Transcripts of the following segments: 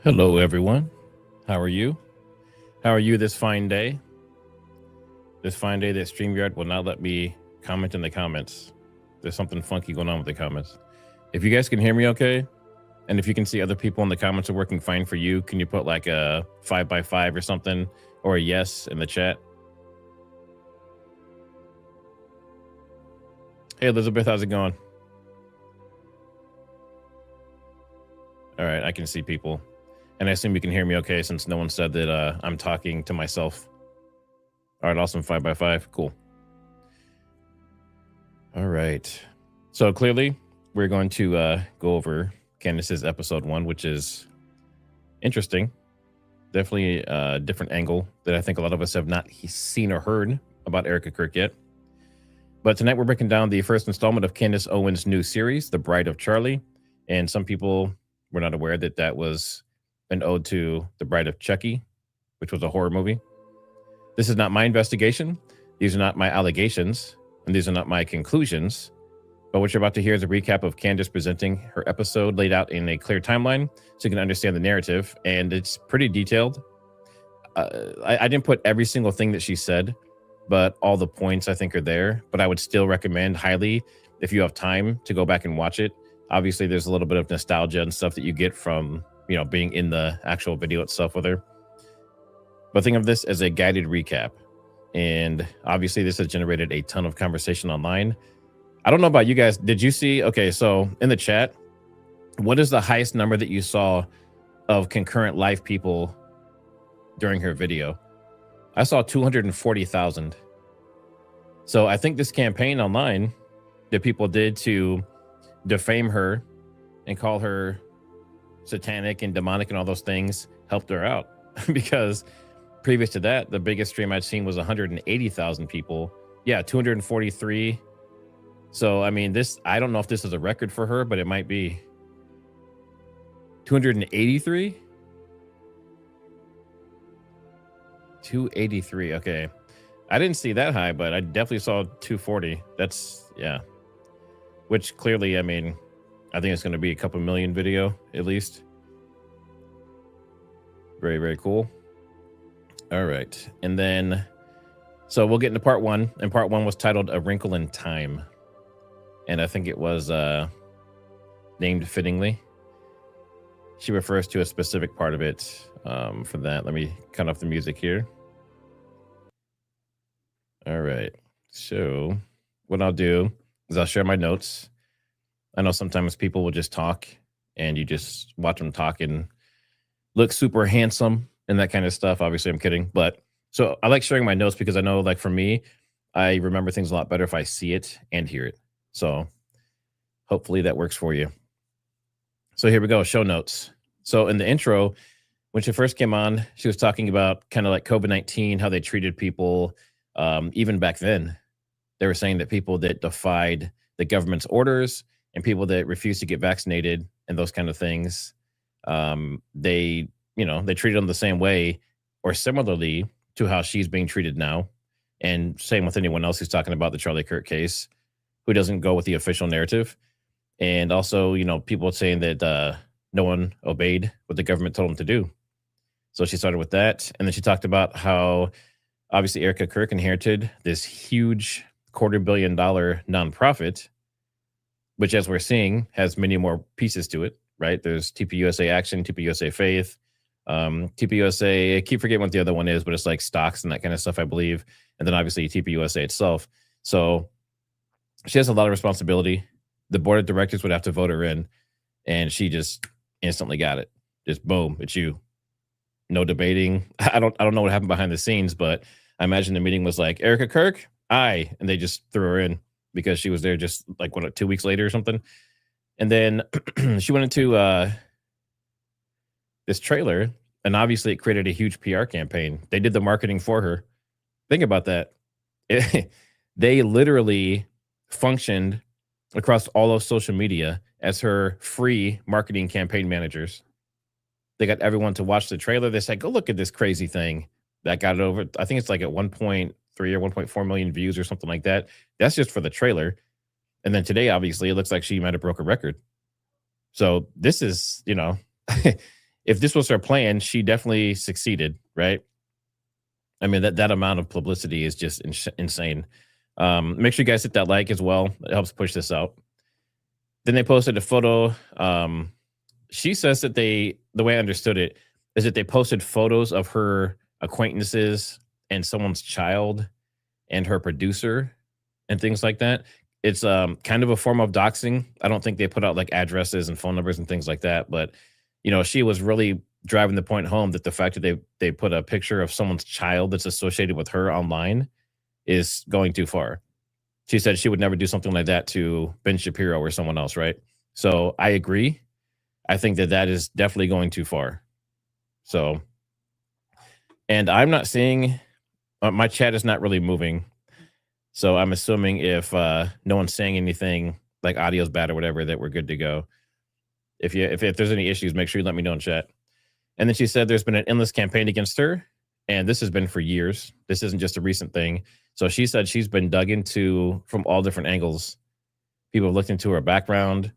Hello, everyone. How are you? How are you this fine day? This fine day that StreamYard will not let me comment in the comments. There's something funky going on with the comments. If you guys can hear me okay, and if you can see other people in the comments are working fine for you, can you put like a 5x5 or something, or a yes in the chat? Hey, Elizabeth, how's it going? All right, I can see people. And I assume you can hear me okay since no one said that I'm talking to myself. All right, awesome. 5x5. Cool. All right. So clearly, we're going to go over Candace's episode 1, which is interesting. Definitely a different angle that I think a lot of us have not seen or heard about Erika Kirk yet. But tonight we're breaking down the first installment of Candace Owens' new series, The Bride of Charlie. And some people were not aware that that was an ode to The Bride of Chucky, which was a horror movie. This is not my investigation. These are not my allegations, and these are not my conclusions. But what you're about to hear is a recap of Candace presenting her episode laid out in a clear timeline so you can understand the narrative. And it's pretty detailed. I didn't put every single thing that she said, but all the points I think are there. But I would still recommend highly, if you have time, to go back and watch it. Obviously, there's a little bit of nostalgia and stuff that you get from, you know, being in the actual video itself with her. But think of this as a guided recap. And obviously, this has generated a ton of conversation online. I don't know about you guys. Did you see? Okay, so in the chat, what is the highest number that you saw of concurrent live people during her video? I saw 240,000. So I think this campaign online that people did to defame her and call her satanic and demonic and all those things helped her out. Because previous to that, the biggest stream I'd seen was 180,000 people. Yeah, 243. So, I mean, this, I don't know if this is a record for her, but it might be. 283? 283, okay. I didn't see that high, but I definitely saw 240. That's, yeah. Which clearly, I mean, I think it's going to be a couple million video, at least. Very, very cool. All right. And then, so we'll get into part 1. And part 1 was titled A Wrinkle in Time. And I think it was named fittingly. She refers to a specific part of it for that. Let me cut off the music here. All right. So what I'll do is I'll share my notes. I know sometimes people will just talk and you just watch them talk and look super handsome and that kind of stuff. Obviously, I'm kidding. But so I like sharing my notes because I know, like, for me, I remember things a lot better if I see it and hear it. So hopefully that works for you. So here we go, show notes. So in the intro, when she first came on, she was talking about kind of like COVID-19, how they treated people. Even back then, they were saying that people that defied the government's orders and people that refused to get vaccinated and those kind of things, they treated them the same way or similarly to how she's being treated now. And same with anyone else who's talking about the Charlie Kirk case, who doesn't go with the official narrative. And also, you know, people saying that no one obeyed what the government told them to do. So she started with that. And then she talked about how obviously Erika Kirk inherited this huge $250 million nonprofit, which, as we're seeing, has many more pieces to it, right? There's TPUSA Action, TPUSA Faith, TPUSA, I keep forgetting what the other one is, but it's like stocks and that kind of stuff, I believe. And then obviously TPUSA itself. So she has a lot of responsibility. The board of directors would have to vote her in, and she just instantly got it. Just boom, it's you. No debating. I don't know what happened behind the scenes, but I imagine the meeting was like, Erika Kirk, aye, and they just threw her in because she was there just like 2 weeks later or something. And then she went into this trailer, and obviously it created a huge PR campaign. They did the marketing for her. Think about that. They literally functioned across all of social media as her free marketing campaign managers. They got everyone to watch the trailer. They said, go look at this crazy thing that got it over. I think it's like at 1.3 or 1.4 million views or something like that. That's just for the trailer. And then today, obviously, it looks like she might have broke a record. So this is, you know, if this was her plan, she definitely succeeded, right? I mean, that amount of publicity is just insane. Make sure you guys hit that like as well. It helps push this out. Then they posted a photo. She says that the way I understood it is that they posted photos of her acquaintances and someone's child and her producer and things like that. It's kind of a form of doxing. I don't think they put out like addresses and phone numbers and things like that, but she was really driving the point home that the fact that they put a picture of someone's child that's associated with her online is going too far. She said she would never do something like that to Ben Shapiro or someone else, right? So I agree. I think that is definitely going too far. So, and I'm not seeing, my chat is not really moving. So I'm assuming if no one's saying anything, like audio's bad or whatever, that we're good to go. If there's any issues, make sure you let me know in chat. And then she said there's been an endless campaign against her, and this has been for years. This isn't just a recent thing. So she said she's been dug into from all different angles. People have looked into her background.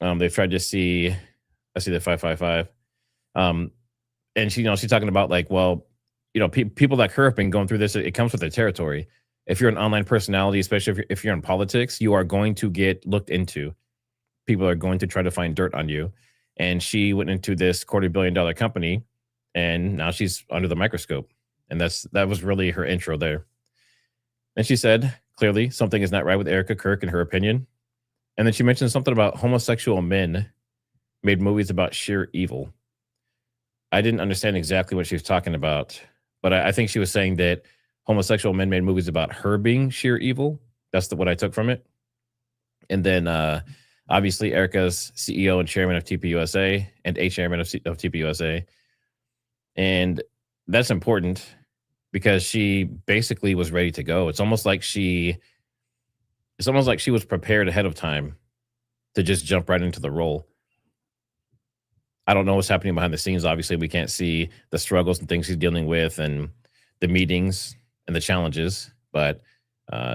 They've tried to see, I see the 555. And she's talking about like, well, people like her have been going through this. It comes with the territory. If you're an online personality, especially if you're in politics, you are going to get looked into. People are going to try to find dirt on you. And she went into this $250 million company, and now she's under the microscope. And that was really her intro there. And she said, clearly, something is not right with Erika Kirk in her opinion. And then she mentioned something about homosexual men made movies about sheer evil. I didn't understand exactly what she was talking about, but I think she was saying that homosexual men made movies about her being sheer evil. That's what I took from it. And then obviously Erika's CEO and chairman of TPUSA and a chairman of TPUSA. And that's important because she basically was ready to go. It's almost like she was prepared ahead of time to just jump right into the role. I don't know what's happening behind the scenes. Obviously, we can't see the struggles and things she's dealing with and the meetings and the challenges, but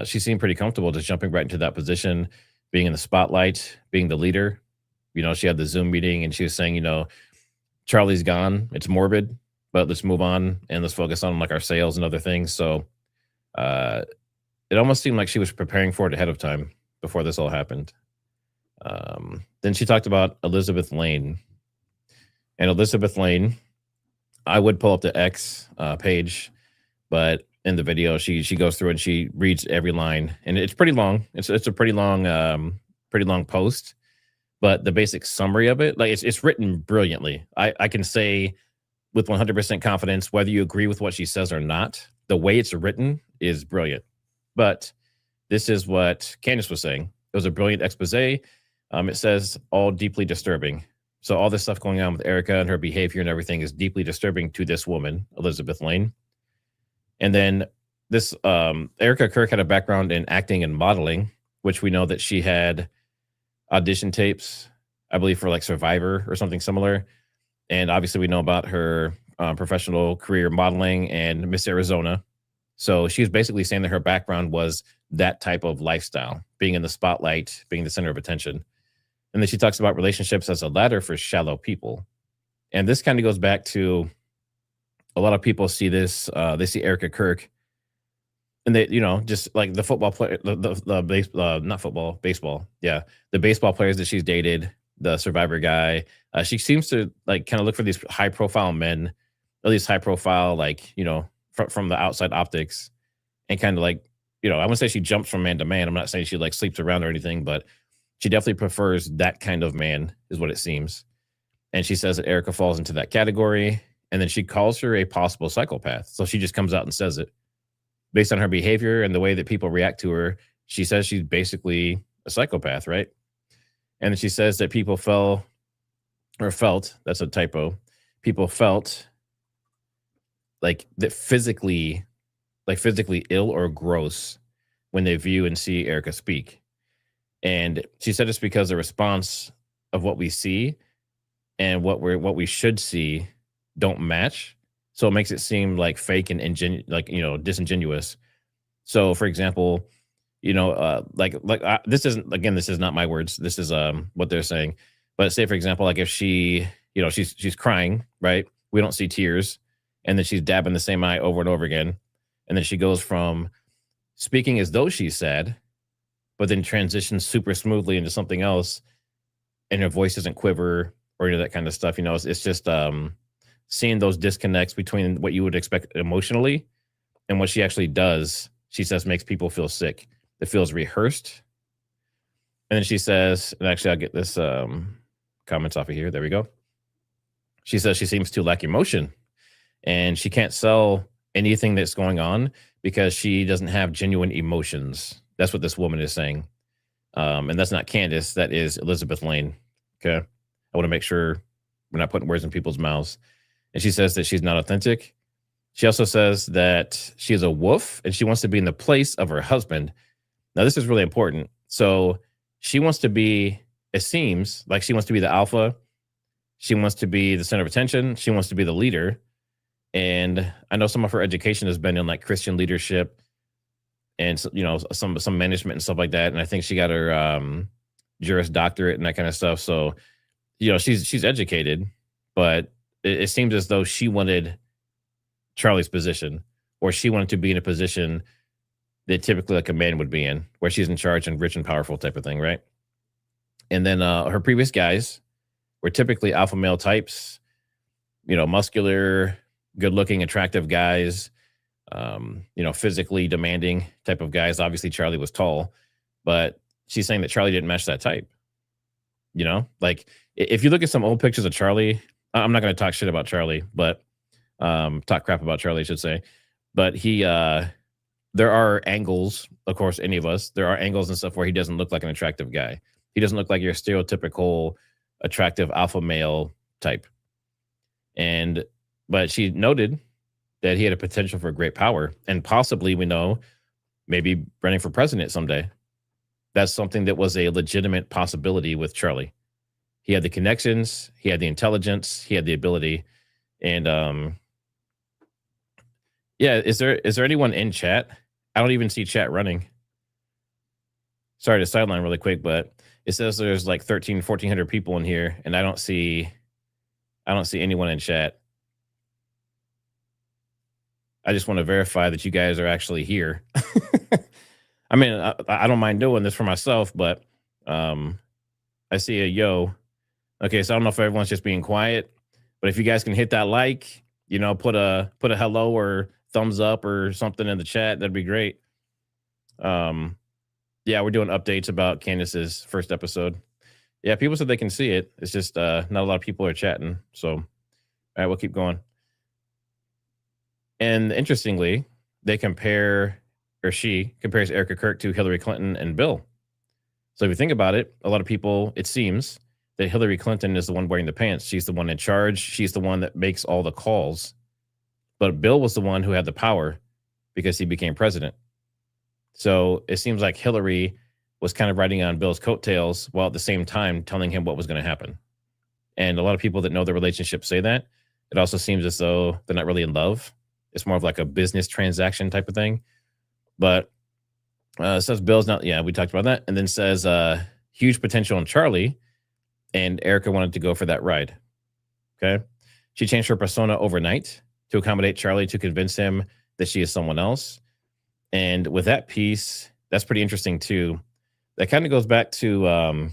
she seemed pretty comfortable just jumping right into that position, being in the spotlight, being the leader. She had the Zoom meeting and she was saying, Charlie's gone. It's morbid, but let's move on and let's focus on like our sales and other things. So it almost seemed like she was preparing for it ahead of time before this all happened. Then she talked about Elizabeth Lane. And Elizabeth Lane, I would pull up the X page, but in the video, she goes through and she reads every line, and it's pretty long. It's a pretty long post, but the basic summary of it, like it's written brilliantly. I can say with 100% confidence, whether you agree with what she says or not, the way it's written is brilliant. But this is what Candace was saying. It was a brilliant expose. It says all deeply disturbing. So all this stuff going on with Erika and her behavior and everything is deeply disturbing to this woman, Elizabeth Lane. And then this Erika Kirk had a background in acting and modeling, which we know that she had audition tapes, I believe, for like Survivor or something similar. And obviously we know about her professional career modeling and Miss Arizona. So she was basically saying that her background was that type of lifestyle, being in the spotlight, being the center of attention. And then she talks about relationships as a ladder for shallow people. And this kind of goes back to a lot of people see this, they see Erika Kirk and they, just like the football player, baseball. Yeah. The baseball players that she's dated, the Survivor guy. She seems to like kind of look for these high profile men, at least high profile, like, from the outside optics, and kind of like, I wouldn't say she jumps from man to man. I'm not saying she like sleeps around or anything, but she definitely prefers that kind of man is what it seems. And she says that Erika falls into that category. And then she calls her a possible psychopath. So she just comes out and says it. Based on her behavior and the way that people react to her, she says she's basically a psychopath, right? And then she says that people felt, that's a typo, people felt like that physically ill or gross when they view and see Erika speak. And she said it's because the response of what we see and what we should see don't match. So it makes it seem like fake and disingenuous. So for example, this is not my words. This is what they're saying. But say for example, like if she she's crying, right? We don't see tears. And then she's dabbing the same eye over and over again. And then she goes from speaking as though she's sad, but then transitions super smoothly into something else. And her voice doesn't quiver or any of that kind of stuff. It's just seeing those disconnects between what you would expect emotionally and what she actually does. She says makes people feel sick. It feels rehearsed. And then she says, and actually I'll get this comments off of here. There we go. She says she seems to lack emotion and she can't sell anything that's going on because she doesn't have genuine emotions. That's what this woman is saying. And that's not Candace. That is Elizabeth Lane. Okay. I want to make sure we're not putting words in people's mouths. And she says that she's not authentic. She also says that she is a wolf and she wants to be in the place of her husband. Now, this is really important. So she wants to be, it seems like she wants to be the alpha. She wants to be the center of attention. She wants to be the leader. And I know some of her education has been in like Christian leadership and, some management and stuff like that. And I think she got her Juris Doctorate and that kind of stuff. So, she's educated, but it seems as though she wanted Charlie's position, or she wanted to be in a position that typically like a man would be in, where she's in charge and rich and powerful type of thing, right? And then her previous guys were typically alpha male types, muscular, good looking, attractive guys, physically demanding type of guys. Obviously, Charlie was tall, but she's saying that Charlie didn't match that type. Like if you look at some old pictures of Charlie, I'm not going to talk shit about Charlie, but talk crap about Charlie, I should say. But there are angles, of course, any of us, there are angles and stuff where he doesn't look like an attractive guy. He doesn't look like your stereotypical attractive alpha male type. But she noted that he had a potential for great power and possibly, we know, maybe running for president someday. That's something that was a legitimate possibility with Charlie. He had the connections, he had the intelligence, he had the ability. And is there anyone in chat? I don't even see chat running. Sorry to sideline really quick, but it says there's like 1,400 people in here, and I don't see anyone in chat. I just want to verify that you guys are actually here. I mean, I don't mind doing this for myself, but I see a yo. Okay, so I don't know if everyone's just being quiet, but if you guys can hit that like, put a hello or thumbs up or something in the chat, that'd be great. Yeah, we're doing updates about Candace's first episode. Yeah, people said they can see it. It's just not a lot of people are chatting. So, all right, we'll keep going. And interestingly, she compares Erika Kirk to Hillary Clinton and Bill. So if you think about it, a lot of people, it seems that Hillary Clinton is the one wearing the pants. She's the one in charge. She's the one that makes all the calls. But Bill was the one who had the power because he became president. So it seems like Hillary was kind of riding on Bill's coattails while at the same time telling him what was going to happen. And a lot of people that know the relationship say that. It also seems as though they're not really in love. It's more of like a business transaction type of thing. But it says Bill's not, we talked about that. And then says huge potential in Charlie. And Erika wanted to go for that ride. Okay. She changed her persona overnight to accommodate Charlie to convince him that she is someone else. And with that piece, that's pretty interesting too. That kind of goes back to,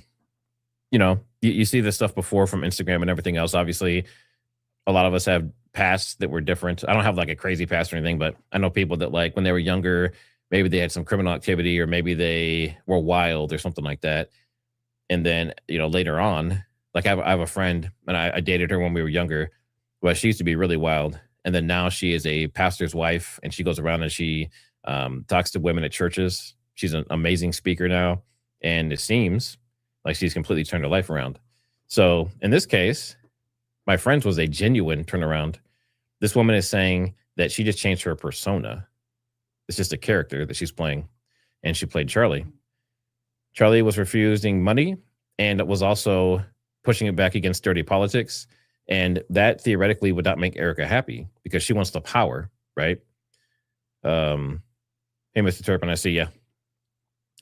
you see this stuff before from Instagram and everything else. Obviously, a lot of us have pasts that were different. I don't have like a crazy past or anything, but I know people that like when they were younger, maybe they had some criminal activity or maybe they were wild or something like that. And then, later on, like I have a friend and I dated her when we were younger, but she used to be really wild. And then now she is a pastor's wife and she goes around and she talks to women at churches. She's an amazing speaker now. And it seems like she's completely turned her life around. So in this case, my friend's was a genuine turnaround. This woman is saying that she just changed her persona. It's just a character that she's playing. And she played Charlie. Charlie was refusing money and was also pushing it back against dirty politics. And that theoretically would not make Erika happy because she wants the power, right? Hey, Mr. Turpin, I see ya.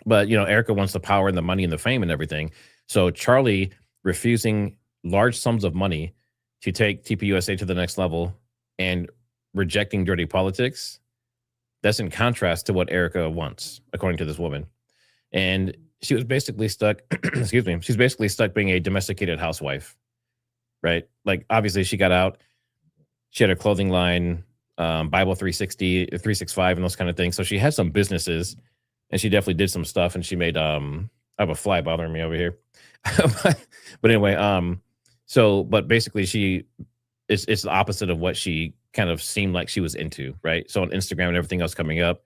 But, Erika wants the power and the money and the fame and everything. So Charlie refusing large sums of money to take TPUSA to the next level and rejecting dirty politics, that's in contrast to what Erika wants, according to this woman. And she was basically stuck, excuse me, she's basically stuck being a domesticated housewife, right? Like, obviously, she got out. She had a clothing line, Bible 360, 365, and those kind of things. So she had some businesses, and she definitely did some stuff. And she made, I have a fly bothering me over here. But anyway, but basically, it's the opposite of what she kind of seemed like she was into, right? So on Instagram and everything else coming up,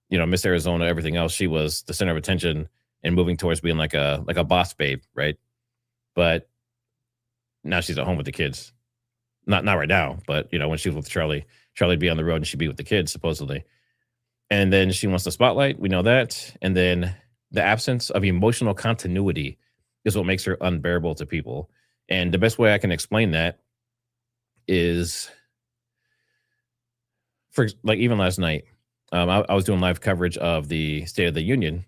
Miss Arizona, everything else, she was the center of attention and moving towards being like a boss babe, right? But now she's at home with the kids. Not right now, but when she was with Charlie'd be on the road and she'd be with the kids supposedly. And then she wants the spotlight. We know that. And then the absence of emotional continuity is what makes her unbearable to people. And the best way I can explain that is, for like, even last night, I was doing live coverage of the State of the Union.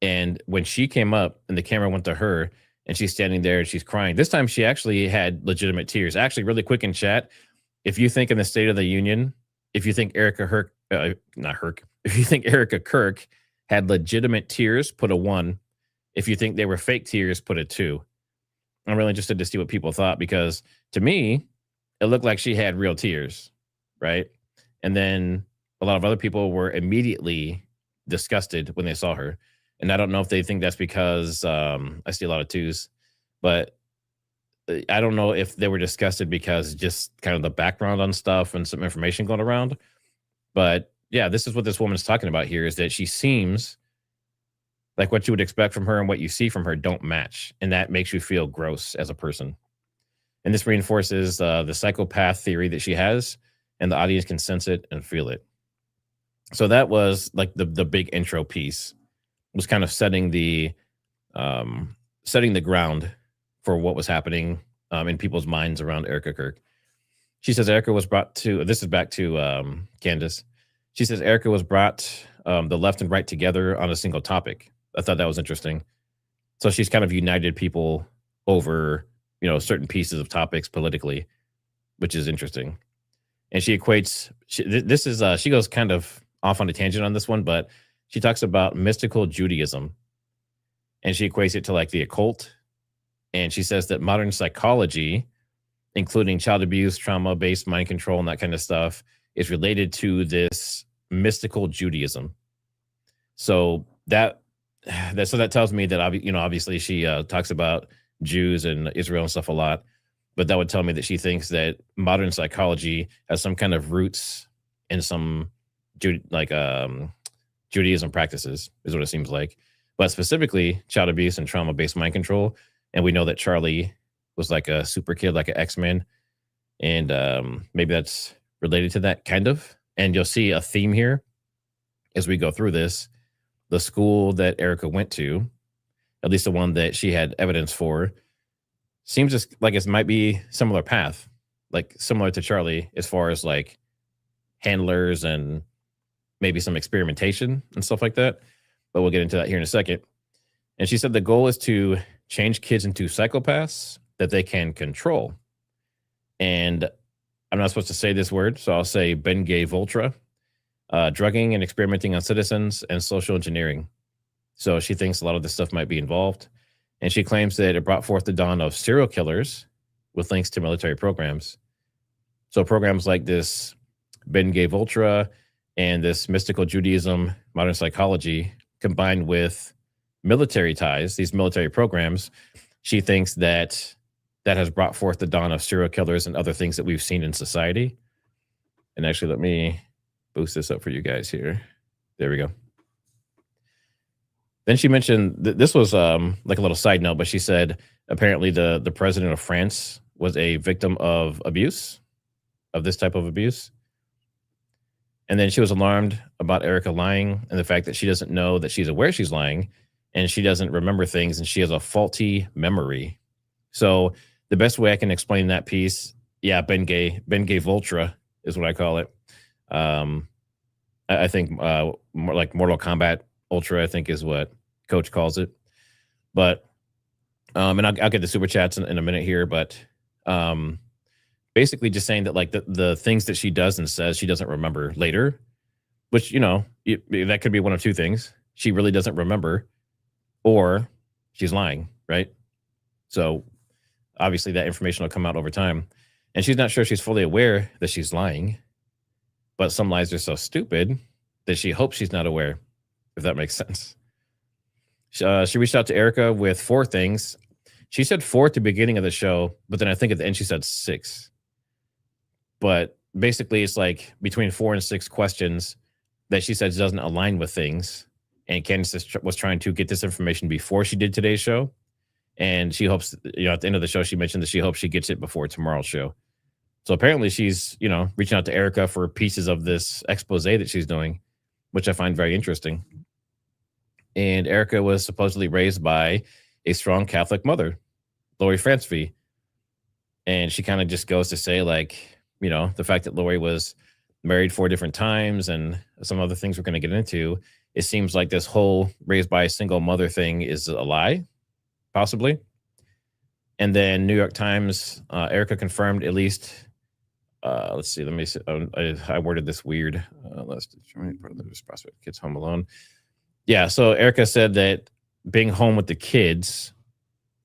And when she came up and the camera went to her and she's standing there and she's crying, this time she actually had legitimate tears. Actually, really quick in chat, if you think in the State of the Union, if you think if you think Erika Kirk had legitimate tears, put a 1. If you think they were fake tears, put a 2. I'm really interested to see what people thought, because to me, it looked like she had real tears, right? And then a lot of other people were immediately disgusted when they saw her. And I don't know if they think that's because I see a lot of 2s, but I don't know if they were disgusted because just kind of the background on stuff and some information going around. But yeah, this is what this woman's talking about here, is that she seems like what you would expect from her and what you see from her don't match. And that makes you feel gross as a person. And this reinforces the psychopath theory that she has, and the audience can sense it and feel it. So that was like the big intro piece, was kind of setting the ground for what was happening in people's minds around Erika Kirk. She says Erika was brought to, this is back to Candace. She says Erika was brought the left and right together on a single topic. I thought that was interesting. So she's kind of united people over, certain pieces of topics politically, which is interesting. And she equates, she goes kind of off on a tangent on this one, but she talks about mystical Judaism, and she equates it to like the occult. And she says that modern psychology, including child abuse, trauma-based mind control, and that kind of stuff, is related to this mystical Judaism. So that tells me that, obviously she talks about Jews and Israel and stuff a lot, but that would tell me that she thinks that modern psychology has some kind of roots in some Judaism practices, is what it seems like, but specifically child abuse and trauma-based mind control. And we know that Charlie was like a super kid, like an X-Men, and maybe that's related to that kind of. And you'll see a theme here as we go through this. The school that Erika went to, at least the one that she had evidence for, seems just like it might be similar path, like similar to Charlie, as far as like handlers and maybe some experimentation and stuff like that. But we'll get into that here in a second. And she said the goal is to change kids into psychopaths that they can control. And I'm not supposed to say this word, so I'll say Bengay Voltra, drugging and experimenting on citizens, and social engineering. So she thinks a lot of this stuff might be involved. And she claims that it brought forth the dawn of serial killers with links to military programs. So programs like this Bengay Voltra and this mystical Judaism, modern psychology, combined with military ties, these military programs, she thinks that has brought forth the dawn of serial killers and other things that we've seen in society. And actually, let me boost this up for you guys here. There we go. Then she mentioned this was like a little side note, but she said apparently the president of France was a victim of abuse, of this type of abuse. And then she was alarmed about Erika lying, and the fact that she doesn't know that she's aware she's lying, and she doesn't remember things, and she has a faulty memory. So the best way I can explain that piece, Bengay Voltra is what I call it. I think more like Mortal Kombat Ultra, I think is what Coach calls it. But and I'll get the super chats in a minute here, but Basically just saying that like the things that she does and says she doesn't remember later, which, that could be one of two things. She really doesn't remember, or she's lying, right? So obviously that information will come out over time. And she's not sure she's fully aware that she's lying, but some lies are so stupid that she hopes she's not aware, if that makes sense. She reached out to Erika with 4 things. She said 4 at the beginning of the show, but then I think at the end she said 6. But basically it's like between 4 and 6 questions that she says doesn't align with things. And Candace was trying to get this information before she did today's show. And she hopes, at the end of the show, she mentioned that she hopes she gets it before tomorrow's show. So apparently she's, reaching out to Erika for pieces of this expose that she's doing, which I find very interesting. And Erika was supposedly raised by a strong Catholic mother, Lori Francevy. And she kind of just goes to say, like, the fact that Lori was married 4 different times and some other things we're going to get into, it seems like this whole raised by a single mother thing is a lie, possibly. And then New York Times, Erika confirmed at least, let's see, let me see. I worded this weird. Let's determine part of the prospect kids home alone. Yeah, so Erika said that being home with the kids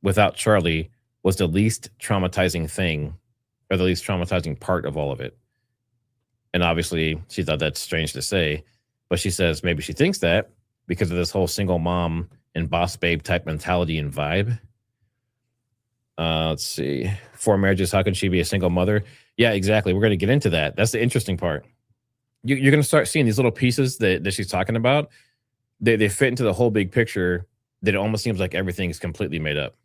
without Charlie was the least traumatizing thing, or the least traumatizing part of all of it. And obviously, she thought that's strange to say, but she says maybe she thinks that because of this whole single mom and boss babe type mentality and vibe. Let's see. 4 marriages, how can she be a single mother? Yeah, exactly. We're going to get into that. That's the interesting part. You're going to start seeing these little pieces that she's talking about. They fit into the whole big picture that it almost seems like everything is completely made up.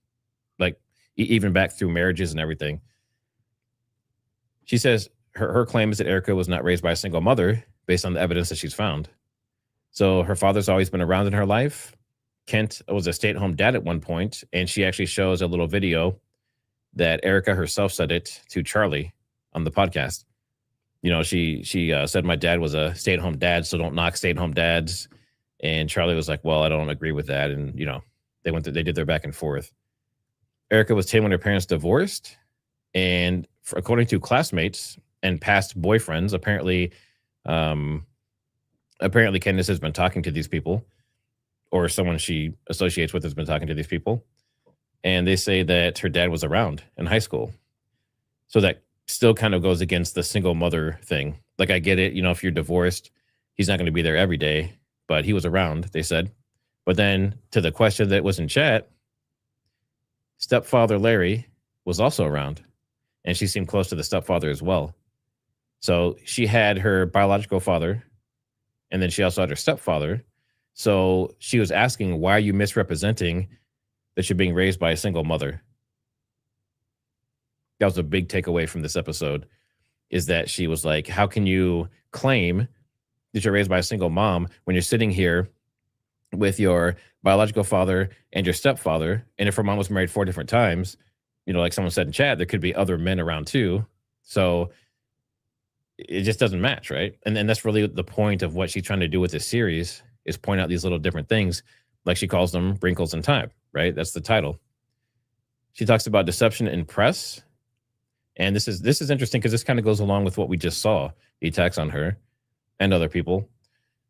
Like even back through marriages and everything. She says her claim is that Erika was not raised by a single mother based on the evidence that she's found. So her father's always been around in her life. Kent was a stay-at-home dad at one point, and she actually shows a little video that Erika herself said it to Charlie on the podcast. She said my dad was a stay-at-home dad, so don't knock stay-at-home dads. And Charlie was like, well, I don't agree with that. And, they did their back and forth. Erika was 10 when her parents divorced. And according to classmates and past boyfriends, apparently Candace has been talking to these people, or someone she associates with has been talking to these people. And they say that her dad was around in high school. So that still kind of goes against the single mother thing. Like, I get it. If you're divorced, he's not going to be there every day, but he was around, they said. But then to the question that was in chat, stepfather Larry was also around, and she seemed close to the stepfather as well. So she had her biological father, and then she also had her stepfather. So she was asking, why are you misrepresenting that you're being raised by a single mother? That was a big takeaway from this episode, is that she was like, how can you claim that you're raised by a single mom when you're sitting here with your biological father and your stepfather? And if her mom was married 4 different times, like someone said in chat, there could be other men around too. So it just doesn't match, right? And that's really the point of what she's trying to do with this series, is point out these little different things, like she calls them wrinkles in time, right? That's the title. She talks about deception in press. And this is interesting because this kind of goes along with what we just saw, the attacks on her and other people.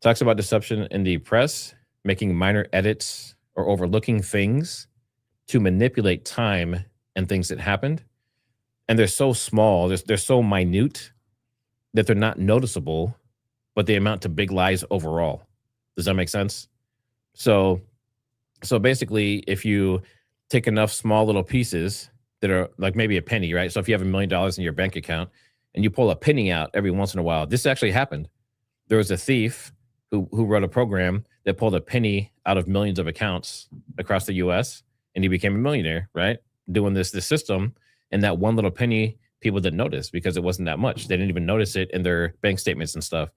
Talks about deception in the press, making minor edits or overlooking things to manipulate time and things that happened. And they're so small, they're so minute that they're not noticeable, but they amount to big lies overall. Does that make sense? So basically, if you take enough small little pieces that are like maybe a penny, right? So if you have $1 million in your bank account and you pull a penny out every once in a while, this actually happened. There was a thief who wrote a program that pulled a penny out of millions of accounts across the US, and he became a millionaire, right? Doing this system. And that one little penny, people didn't notice because it wasn't that much. They didn't even notice it in their bank statements and stuff.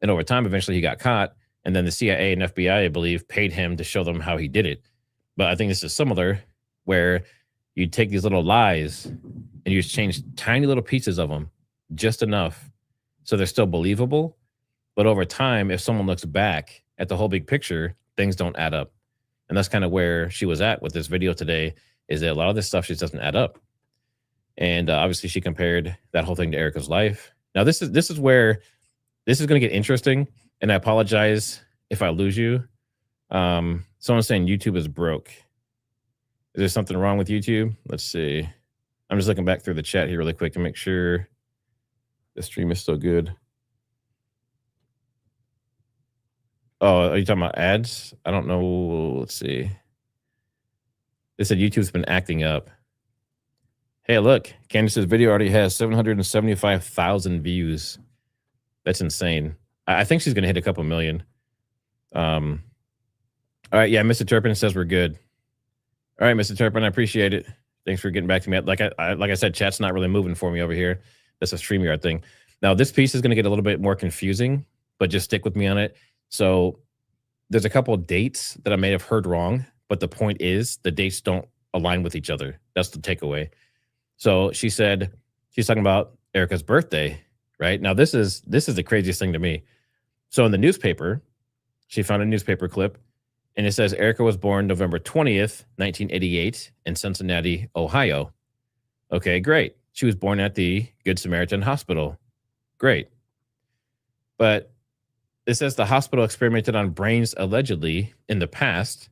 And over time, eventually he got caught. And then the CIA and FBI, I believe, paid him to show them how he did it. But I think this is similar, where you take these little lies and you just change tiny little pieces of them, just enough so they're still believable. But over time, if someone looks back at the whole big picture, things don't add up. And that's kind of where she was at with this video today, is that a lot of this stuff just doesn't add up. And obviously she compared that whole thing to Erika's life. Now this is where this is going to get interesting, and I apologize if I lose you. Someone's saying YouTube is broke. Is there something wrong with YouTube? Let's see. I'm just looking back through the chat here really quick to make sure the stream is still good. Oh, are you talking about ads? I don't know. Let's see. They said YouTube's been acting up. Hey, look, Candace's video already has 775,000 views. That's insane. I think she's going to hit a couple million. All right, yeah, Mr. Turpin says we're good. All right, Mr. Turpin, I appreciate it. Thanks for getting back to me. Like I said, chat's not really moving for me over here. That's a StreamYard thing. Now, this piece is going to get a little bit more confusing, but just stick with me on it. So there's a couple of dates that I may have heard wrong, but the point is the dates don't align with each other. That's the takeaway. So she said she's talking about Erika's birthday, right? Now, this is the craziest thing to me. So in the newspaper, she found a newspaper clip, and it says Erika was born November 20th, 1988 in Cincinnati, Ohio. Okay, great. She was born at the Good Samaritan Hospital. Great. But it says the hospital experimented on brains allegedly in the past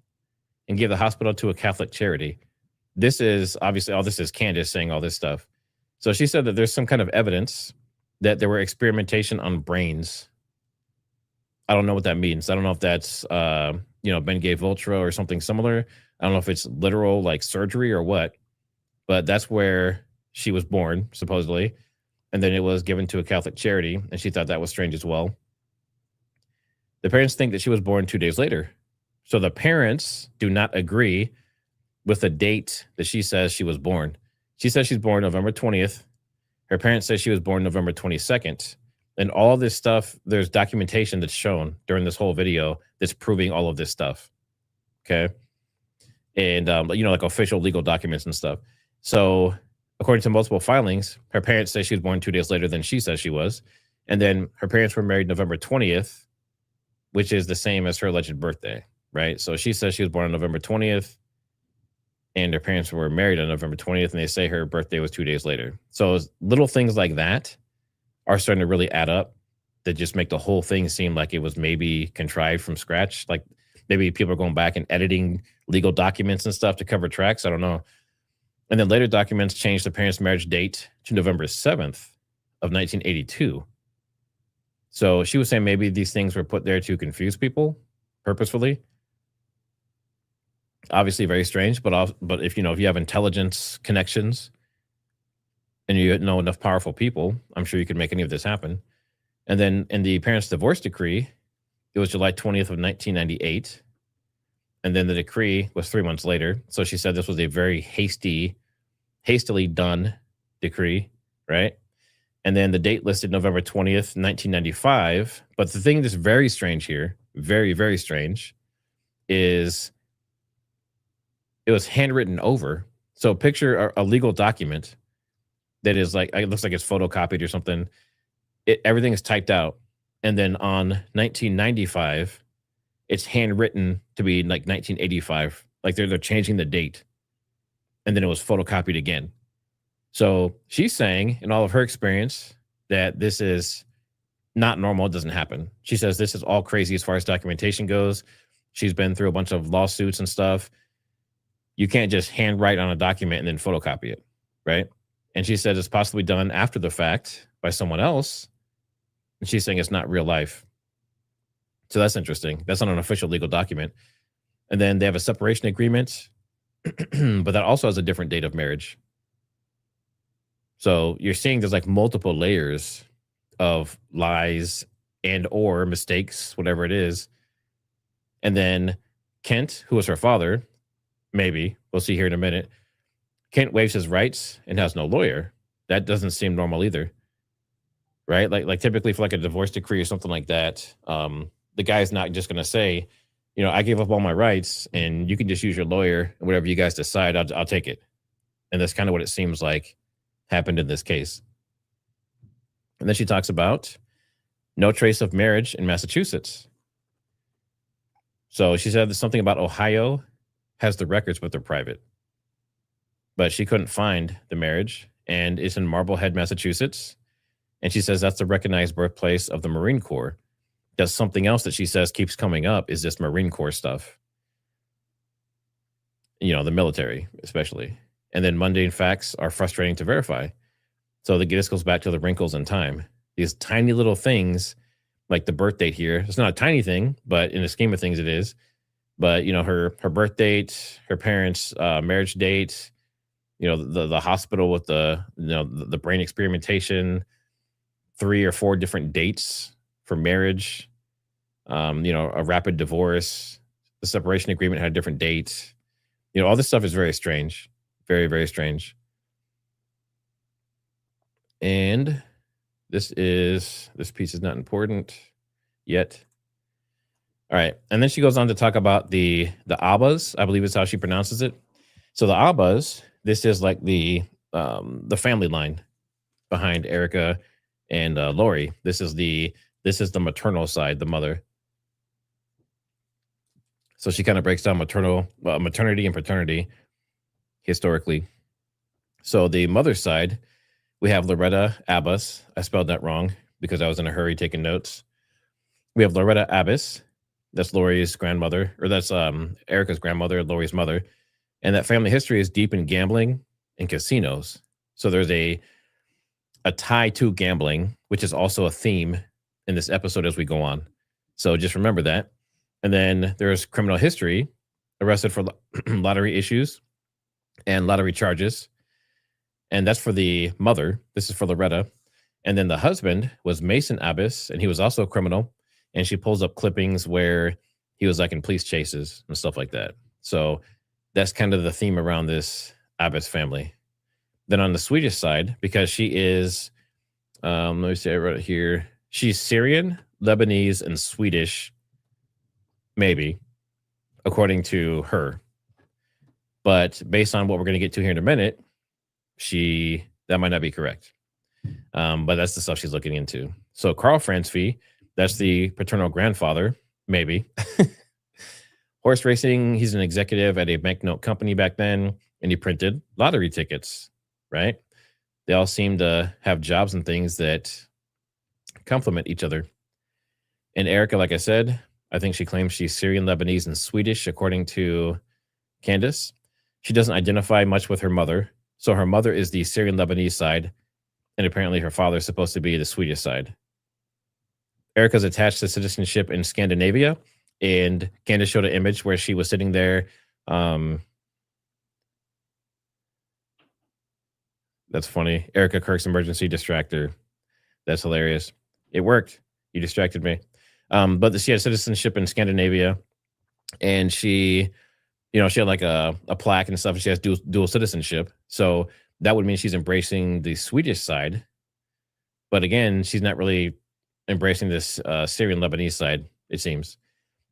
and gave the hospital to a Catholic charity. This is obviously all this is Candace saying all this stuff. So she said that there's some kind of evidence that there were experimentation on brains. I don't know what that means. I don't know if that's, Bengay Vultra or something similar. I don't know if it's literal like surgery or what, but that's where she was born, supposedly. And then it was given to a Catholic charity, and she thought that was strange as well. The parents think that she was born 2 days later. So the parents do not agree with the date that she says she was born. She says she's born November 20th. Her parents say she was born November 22nd. And all this stuff, there's documentation that's shown during this whole video that's proving all of this stuff. Okay. And, like official legal documents and stuff. So according to multiple filings, her parents say she was born 2 days later than she says she was. And then her parents were married November 20th, which is the same as her alleged birthday, right? So she says she was born on November 20th, and her parents were married on November 20th, and they say her birthday was 2 days later. So little things like that are starting to really add up that just make the whole thing seem like it was maybe contrived from scratch. Like maybe people are going back and editing legal documents and stuff to cover tracks. I don't know. And then later documents changed the parents' marriage date to November 7th of 1982. So she was saying maybe these things were put there to confuse people purposefully. Obviously very strange, but if you have intelligence connections and you know enough powerful people, I'm sure you could make any of this happen. And then in the parents' divorce decree, it was July 20th of 1998. And then the decree was 3 months later. So she said this was a very hastily done decree, right? And then the date listed November 20th, 1995. But the thing that's very strange here, very, very strange, is it was handwritten over. So picture a legal document that is like, it looks like it's photocopied or something. Everything is typed out. And then on 1995, it's handwritten to be like 1985. Like they're changing the date. And then it was photocopied again. So she's saying in all of her experience that this is not normal. It doesn't happen. She says this is all crazy as far as documentation goes. She's been through a bunch of lawsuits and stuff. You can't just handwrite on a document and then photocopy it, right? And she said it's possibly done after the fact by someone else. And she's saying it's not real life. So that's interesting. That's not an official legal document. And then they have a separation agreement, but that also has a different date of marriage. So you're seeing there's like multiple layers of lies and or mistakes, whatever it is. And then Kent, who was her father, maybe, we'll see here in a minute, Kent waives his rights and has no lawyer. That doesn't seem normal either, right? Like typically for like a divorce decree or something like that, the guy's not just going to say, I gave up all my rights and you can just use your lawyer and whatever you guys decide, I'll take it. And that's kind of what it seems like happened in this case. And then she talks about no trace of marriage in Massachusetts. So she said there's something about Ohio has the records, but they're private. But she couldn't find the marriage and it's in Marblehead, Massachusetts. And she says that's the recognized birthplace of the Marine Corps. Does something else that she says keeps coming up is this Marine Corps stuff. The military, especially. And then mundane facts are frustrating to verify. So this goes back to the wrinkles in time. These tiny little things, like the birth date here. It's not a tiny thing, but in the scheme of things, it is. But her birth date, her parents' marriage date, the hospital with the brain experimentation, 3 or 4 different dates for marriage, a rapid divorce, the separation agreement had a different date. All this stuff is very strange, very, very strange. And this piece is not important yet. All right. And then she goes on to talk about the Abbas, I believe is how she pronounces it. So the Abbas, this is like the family line behind Erika and Lori. This is the maternal side, the mother. So she kind of breaks down maternity and paternity historically. So the mother's side, we have Loretta Abbas. I spelled that wrong because I was in a hurry taking notes. We have Loretta Abbas. That's Lori's grandmother, or that's Erika's grandmother, Lori's mother. And that family history is deep in gambling and casinos. So there's a tie to gambling, which is also a theme in this episode as we go on. So just remember that. And then there's criminal history, arrested for lottery issues and lottery charges. And that's for the mother. This is for Loretta. And then the husband was Mason Abbas, and he was also a criminal. And she pulls up clippings where he was like in police chases and stuff like that. So that's kind of the theme around this Abbas family. Then on the Swedish side, because she is, let me see, I wrote it here. She's Syrian, Lebanese, and Swedish, maybe, according to her. But based on what we're going to get to here in a minute, that might not be correct. But that's the stuff she's looking into. So Carl Fransfee, that's the paternal grandfather, maybe. Horse racing, he's an executive at a banknote company back then, and he printed lottery tickets, right? They all seem to have jobs and things that complement each other. And Erika, like I said, I think she claims she's Syrian, Lebanese, and Swedish, according to Candace. She doesn't identify much with her mother. So her mother is the Syrian, Lebanese side, and apparently her father is supposed to be the Swedish side. Erika's attached to citizenship in Scandinavia, and Candace showed an image where she was sitting there. That's funny. Erika Kirk's emergency distractor. That's hilarious. It worked. You distracted me. But she had citizenship in Scandinavia, and she had like a plaque and stuff, and she has dual citizenship. So that would mean she's embracing the Swedish side. But again, she's not really embracing this Syrian Lebanese side, it seems.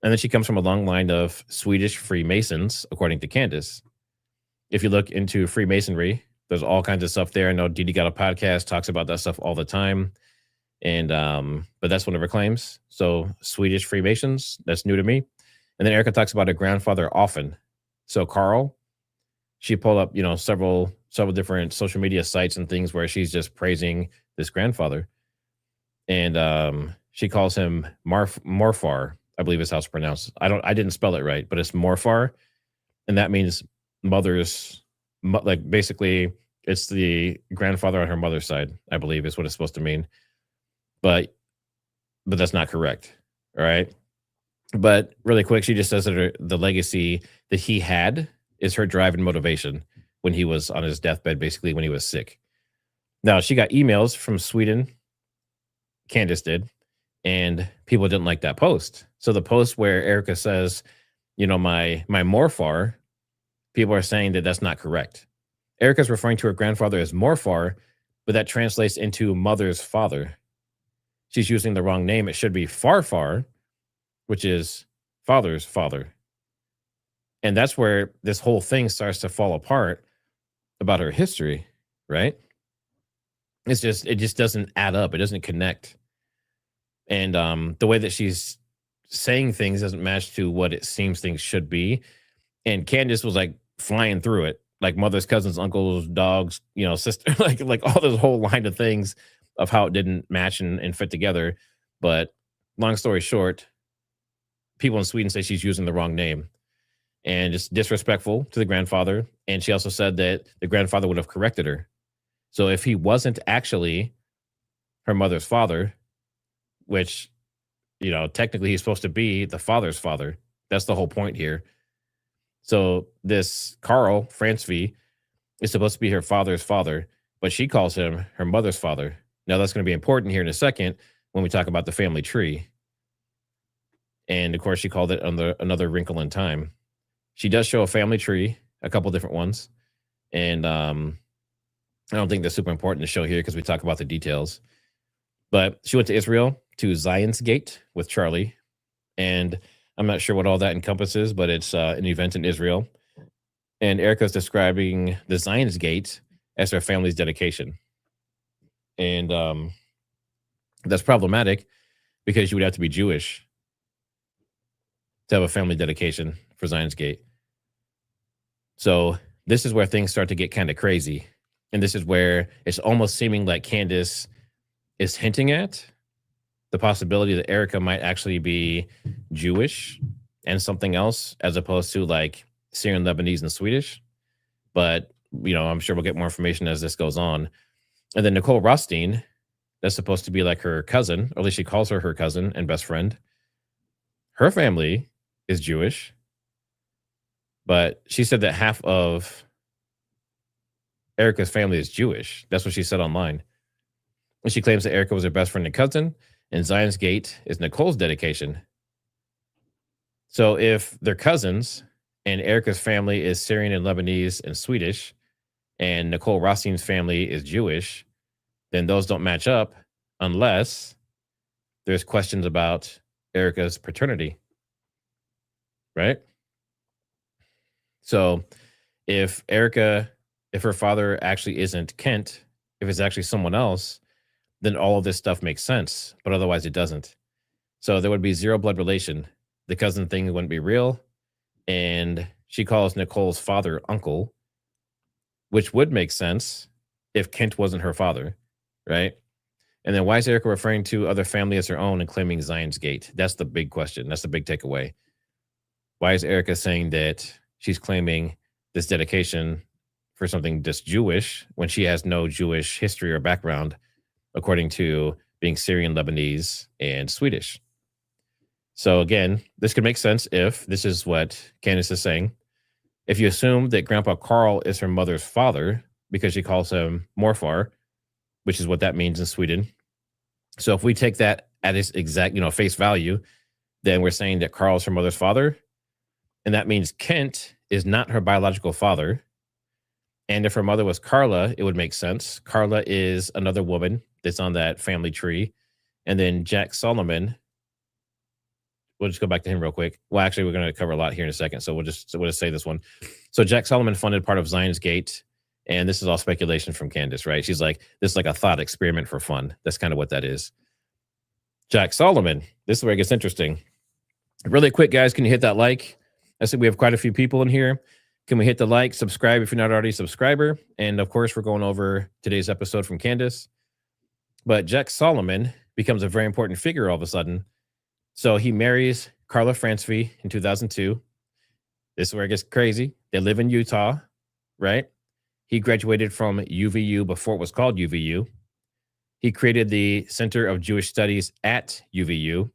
And then she comes from a long line of Swedish Freemasons, according to Candace. If you look into Freemasonry, there's all kinds of stuff there. I know Didi got a podcast, talks about that stuff all the time. And but that's one of her claims. So Swedish Freemasons, that's new to me. And then Erika talks about her grandfather often. So Carl, she pulled up, several different social media sites and things where she's just praising this grandfather. And she calls him Morfar, I believe is how it's pronounced. I didn't spell it right, but it's Morfar. And that means like basically it's the grandfather on her mother's side, I believe is what it's supposed to mean. But that's not correct. All right. But really quick, she just says that the legacy that he had is her drive and motivation when he was on his deathbed, basically when he was sick. Now, she got emails from Sweden, Candace did, and people didn't like that post. So the post where Erika says, my Morfar, people are saying that that's not correct. Erika's referring to her grandfather as Morfar, but that translates into mother's father. She's using the wrong name. It should be Farfar, which is father's father. And that's where this whole thing starts to fall apart about her history, right? It just doesn't add up. It doesn't connect. And the way that she's saying things doesn't match to what it seems things should be. And Candace was like flying through it. like mothers, cousins, uncles, dogs, sister, like all this whole line of things of how it didn't match and fit together. But long story short, people in Sweden say she's using the wrong name and just disrespectful to the grandfather. And she also said that the grandfather would have corrected her. So if he wasn't actually her mother's father, which, technically he's supposed to be the father's father. That's the whole point here. So this Carl Fransvi is supposed to be her father's father, but she calls him her mother's father. Now that's going to be important here in a second when we talk about the family tree. And of course, she called it another wrinkle in time. She does show a family tree, a couple different ones. And I don't think that's super important to show here because we talk about the details. But she went to Israel to Zion's Gate with Charlie. And I'm not sure what all that encompasses, but it's an event in Israel. And Erika's describing the Zion's Gate as her family's dedication. And that's problematic because you would have to be Jewish to have a family dedication for Zion's Gate. So this is where things start to get kind of crazy. And this is where it's almost seeming like Candace is hinting at the possibility that Erika might actually be Jewish and something else, as opposed to like Syrian, Lebanese, and Swedish. But, I'm sure we'll get more information as this goes on. And then Nicole Rothstein, that's supposed to be like her cousin, or at least she calls her cousin and best friend. Her family is Jewish, but she said that half of Erika's family is Jewish. That's what she said online. And she claims that Erika was her best friend and cousin, and Zion's Gate is Nicole's dedication. So if they're cousins, and Erika's family is Syrian and Lebanese and Swedish, and Nicole Rothstein's family is Jewish, then those don't match up unless there's questions about Erika's paternity, right? So if her father actually isn't Kent, if it's actually someone else, then all of this stuff makes sense, but otherwise it doesn't. So there would be zero blood relation. The cousin thing wouldn't be real. And she calls Nicole's father uncle, which would make sense if Kent wasn't her father, right? And then why is Erika referring to other family as her own and claiming Zion's Gate? That's the big question. That's the big takeaway. Why is Erika saying that she's claiming this dedication for something just Jewish when she has no Jewish history or background, according to being Syrian, Lebanese, and Swedish? So again, this could make sense if this is what Candace is saying. If you assume that Grandpa Carl is her mother's father because she calls him Morfar, which is what that means in Sweden. So if we take that at its exact, face value, then we're saying that Carl is her mother's father. And that means Kent is not her biological father. And if her mother was Carla, it would make sense. Carla is another woman that's on that family tree. And then Jack Solomon, we'll just go back to him real quick. Well, actually, we're going to cover a lot here in a second. So we'll just say this one. So Jack Solomon funded part of Zion's Gate. And this is all speculation from Candace, right? She's like, this is like a thought experiment for fun. That's kind of what that is. Jack Solomon, this is where it gets interesting. Really quick, guys, can you hit that like? I said we have quite a few people in here. Can we hit the like, subscribe if you're not already a subscriber? And of course, we're going over today's episode from Candace. But Jack Solomon becomes a very important figure all of a sudden. So he marries Carla Fransvi in 2002. This is where it gets crazy. They live in Utah, right? He graduated from UVU before it was called UVU. He created the Center of Jewish Studies at UVU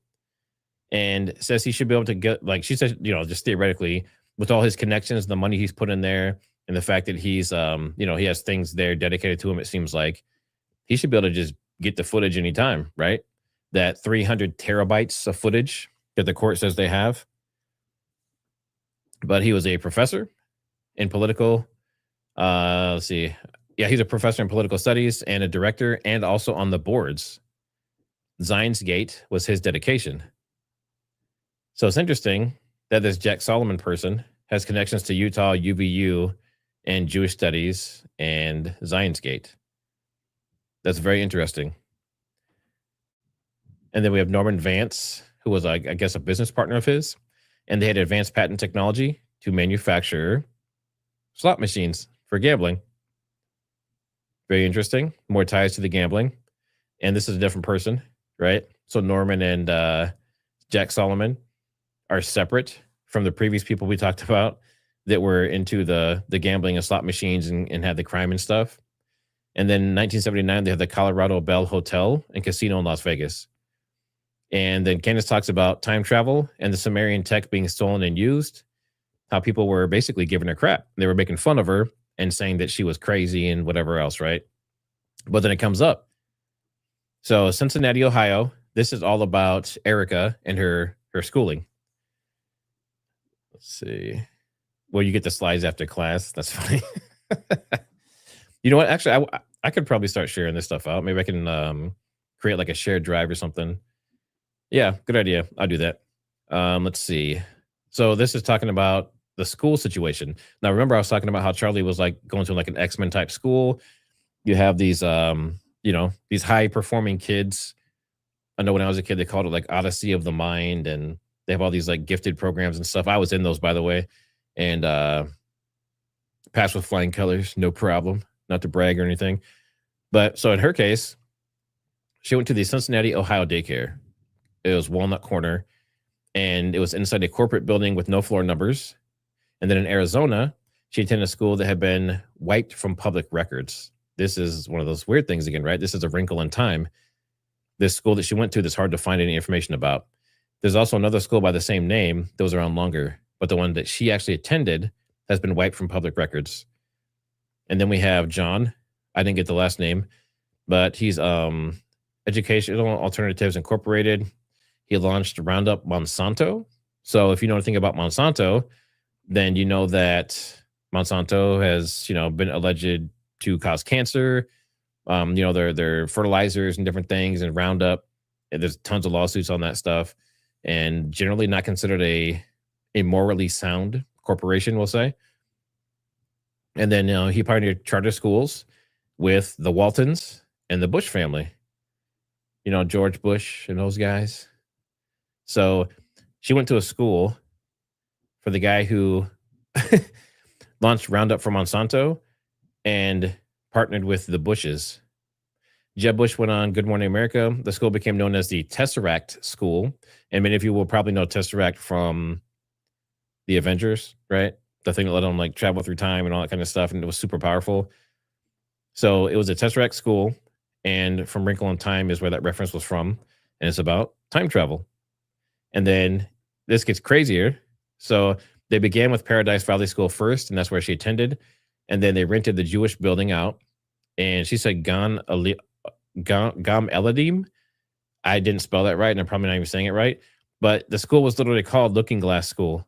and says he should be able to get, like she said, just theoretically, with all his connections, the money he's put in there, and the fact that he's, he has things there dedicated to him, it seems like he should be able to just get the footage anytime, right? That 300 terabytes of footage that the court says they have. But he was a professor in political, let's see. Yeah, he's a professor in political studies and a director and also on the boards. Zion's Gate was his dedication. So it's interesting that this Jack Solomon person has connections to Utah, UVU, and Jewish studies and Zion's Gate. That's very interesting. And then we have Norman Vance, who was, I guess, a business partner of his. And they had advanced patent technology to manufacture slot machines for gambling. Very interesting. More ties to the gambling. And this is a different person, right? So Norman and Jack Solomon are separate from the previous people we talked about that were into the gambling and slot machines and had the crime and stuff. And then in 1979, they have the Colorado Bell Hotel and Casino in Las Vegas. And then Candace talks about time travel and the Sumerian tech being stolen and used, how people were basically giving her crap. They were making fun of her and saying that she was crazy and whatever else, right? But then it comes up. So Cincinnati, Ohio, this is all about Erika and her schooling. Let's see. Well, you get the slides after class. That's funny. You know what? Actually, I could probably start sharing this stuff out. Maybe I can create like a shared drive or something. Yeah, good idea. I'll do that. Let's see. So this is talking about the school situation. Now, remember, I was talking about how Charlie was like going to like an X-Men type school. You have these, these high performing kids. I know when I was a kid, they called it like Odyssey of the Mind, and they have all these like gifted programs and stuff. I was in those, by the way, and passed with flying colors, no problem. Not to brag or anything, but so in her case, she went to the Cincinnati, Ohio daycare. It was Walnut Corner, and it was inside a corporate building with no floor numbers. And then in Arizona, she attended a school that had been wiped from public records. This is one of those weird things again, right? This is a wrinkle in time. This school that she went to, that's hard to find any information about. There's also another school by the same name that was around longer, but the one that she actually attended has been wiped from public records. And then we have John. I didn't get the last name, but he's Educational Alternatives Incorporated. He launched Roundup Monsanto. So if you know anything about Monsanto, then you know that Monsanto has, been alleged to cause cancer. Their fertilizers and different things and Roundup. And there's tons of lawsuits on that stuff, and generally not considered a morally sound corporation, we'll say. And then he pioneered charter schools with the Waltons and the Bush family. George Bush and those guys. So she went to a school for the guy who launched Roundup for Monsanto and partnered with the Bushes. Jeb Bush went on Good Morning America. The school became known as the Tesseract School. And many of you will probably know Tesseract from the Avengers, right? The thing that let them like travel through time and all that kind of stuff. And it was super powerful. So it was a Tesseract school. And From Wrinkle in Time is where that reference was from. And it's about time travel. And then this gets crazier. So they began with Paradise Valley School first, and that's where she attended. And then they rented the Jewish building out. And she said Gam Eladim. I didn't spell that right, and I'm probably not even saying it right. But the school was literally called Looking Glass School.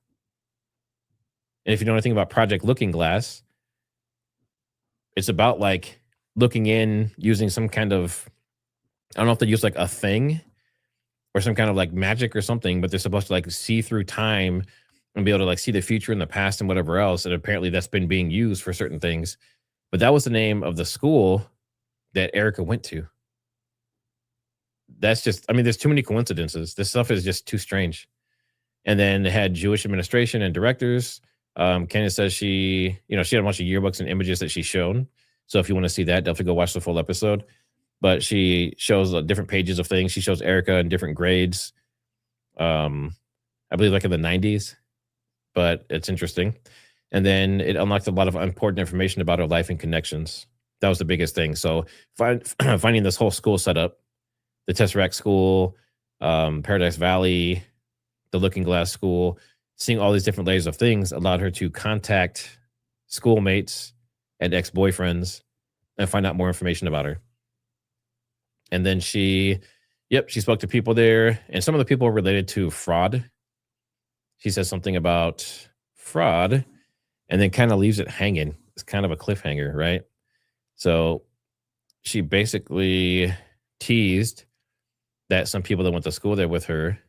And if you know anything about Project Looking Glass, it's about like looking in using some kind of, I don't know if they use like a thing or some kind of like magic or something, but they're supposed to like see through time and be able to like see the future and the past and whatever else. And apparently that's been being used for certain things. But that was the name of the school that Erika went to. That's just, there's too many coincidences. This stuff is just too strange. And then it had Jewish administration and directors. Candace says she had a bunch of yearbooks and images that she showed. So if you want to see that, definitely go watch the full episode. But she shows different pages of things. She shows Erika in different grades. I believe like in the 90s, but it's interesting. And then it unlocked a lot of important information about her life and connections. That was the biggest thing. So finding this whole school setup, the Tesseract School, Paradise Valley, the Looking Glass School, seeing all these different layers of things allowed her to contact schoolmates and ex-boyfriends and find out more information about her. And then she spoke to people there, and some of the people were related to fraud. She says something about fraud and then kind of leaves it hanging. It's kind of a cliffhanger, right? So she basically teased that some people that went to school there with her,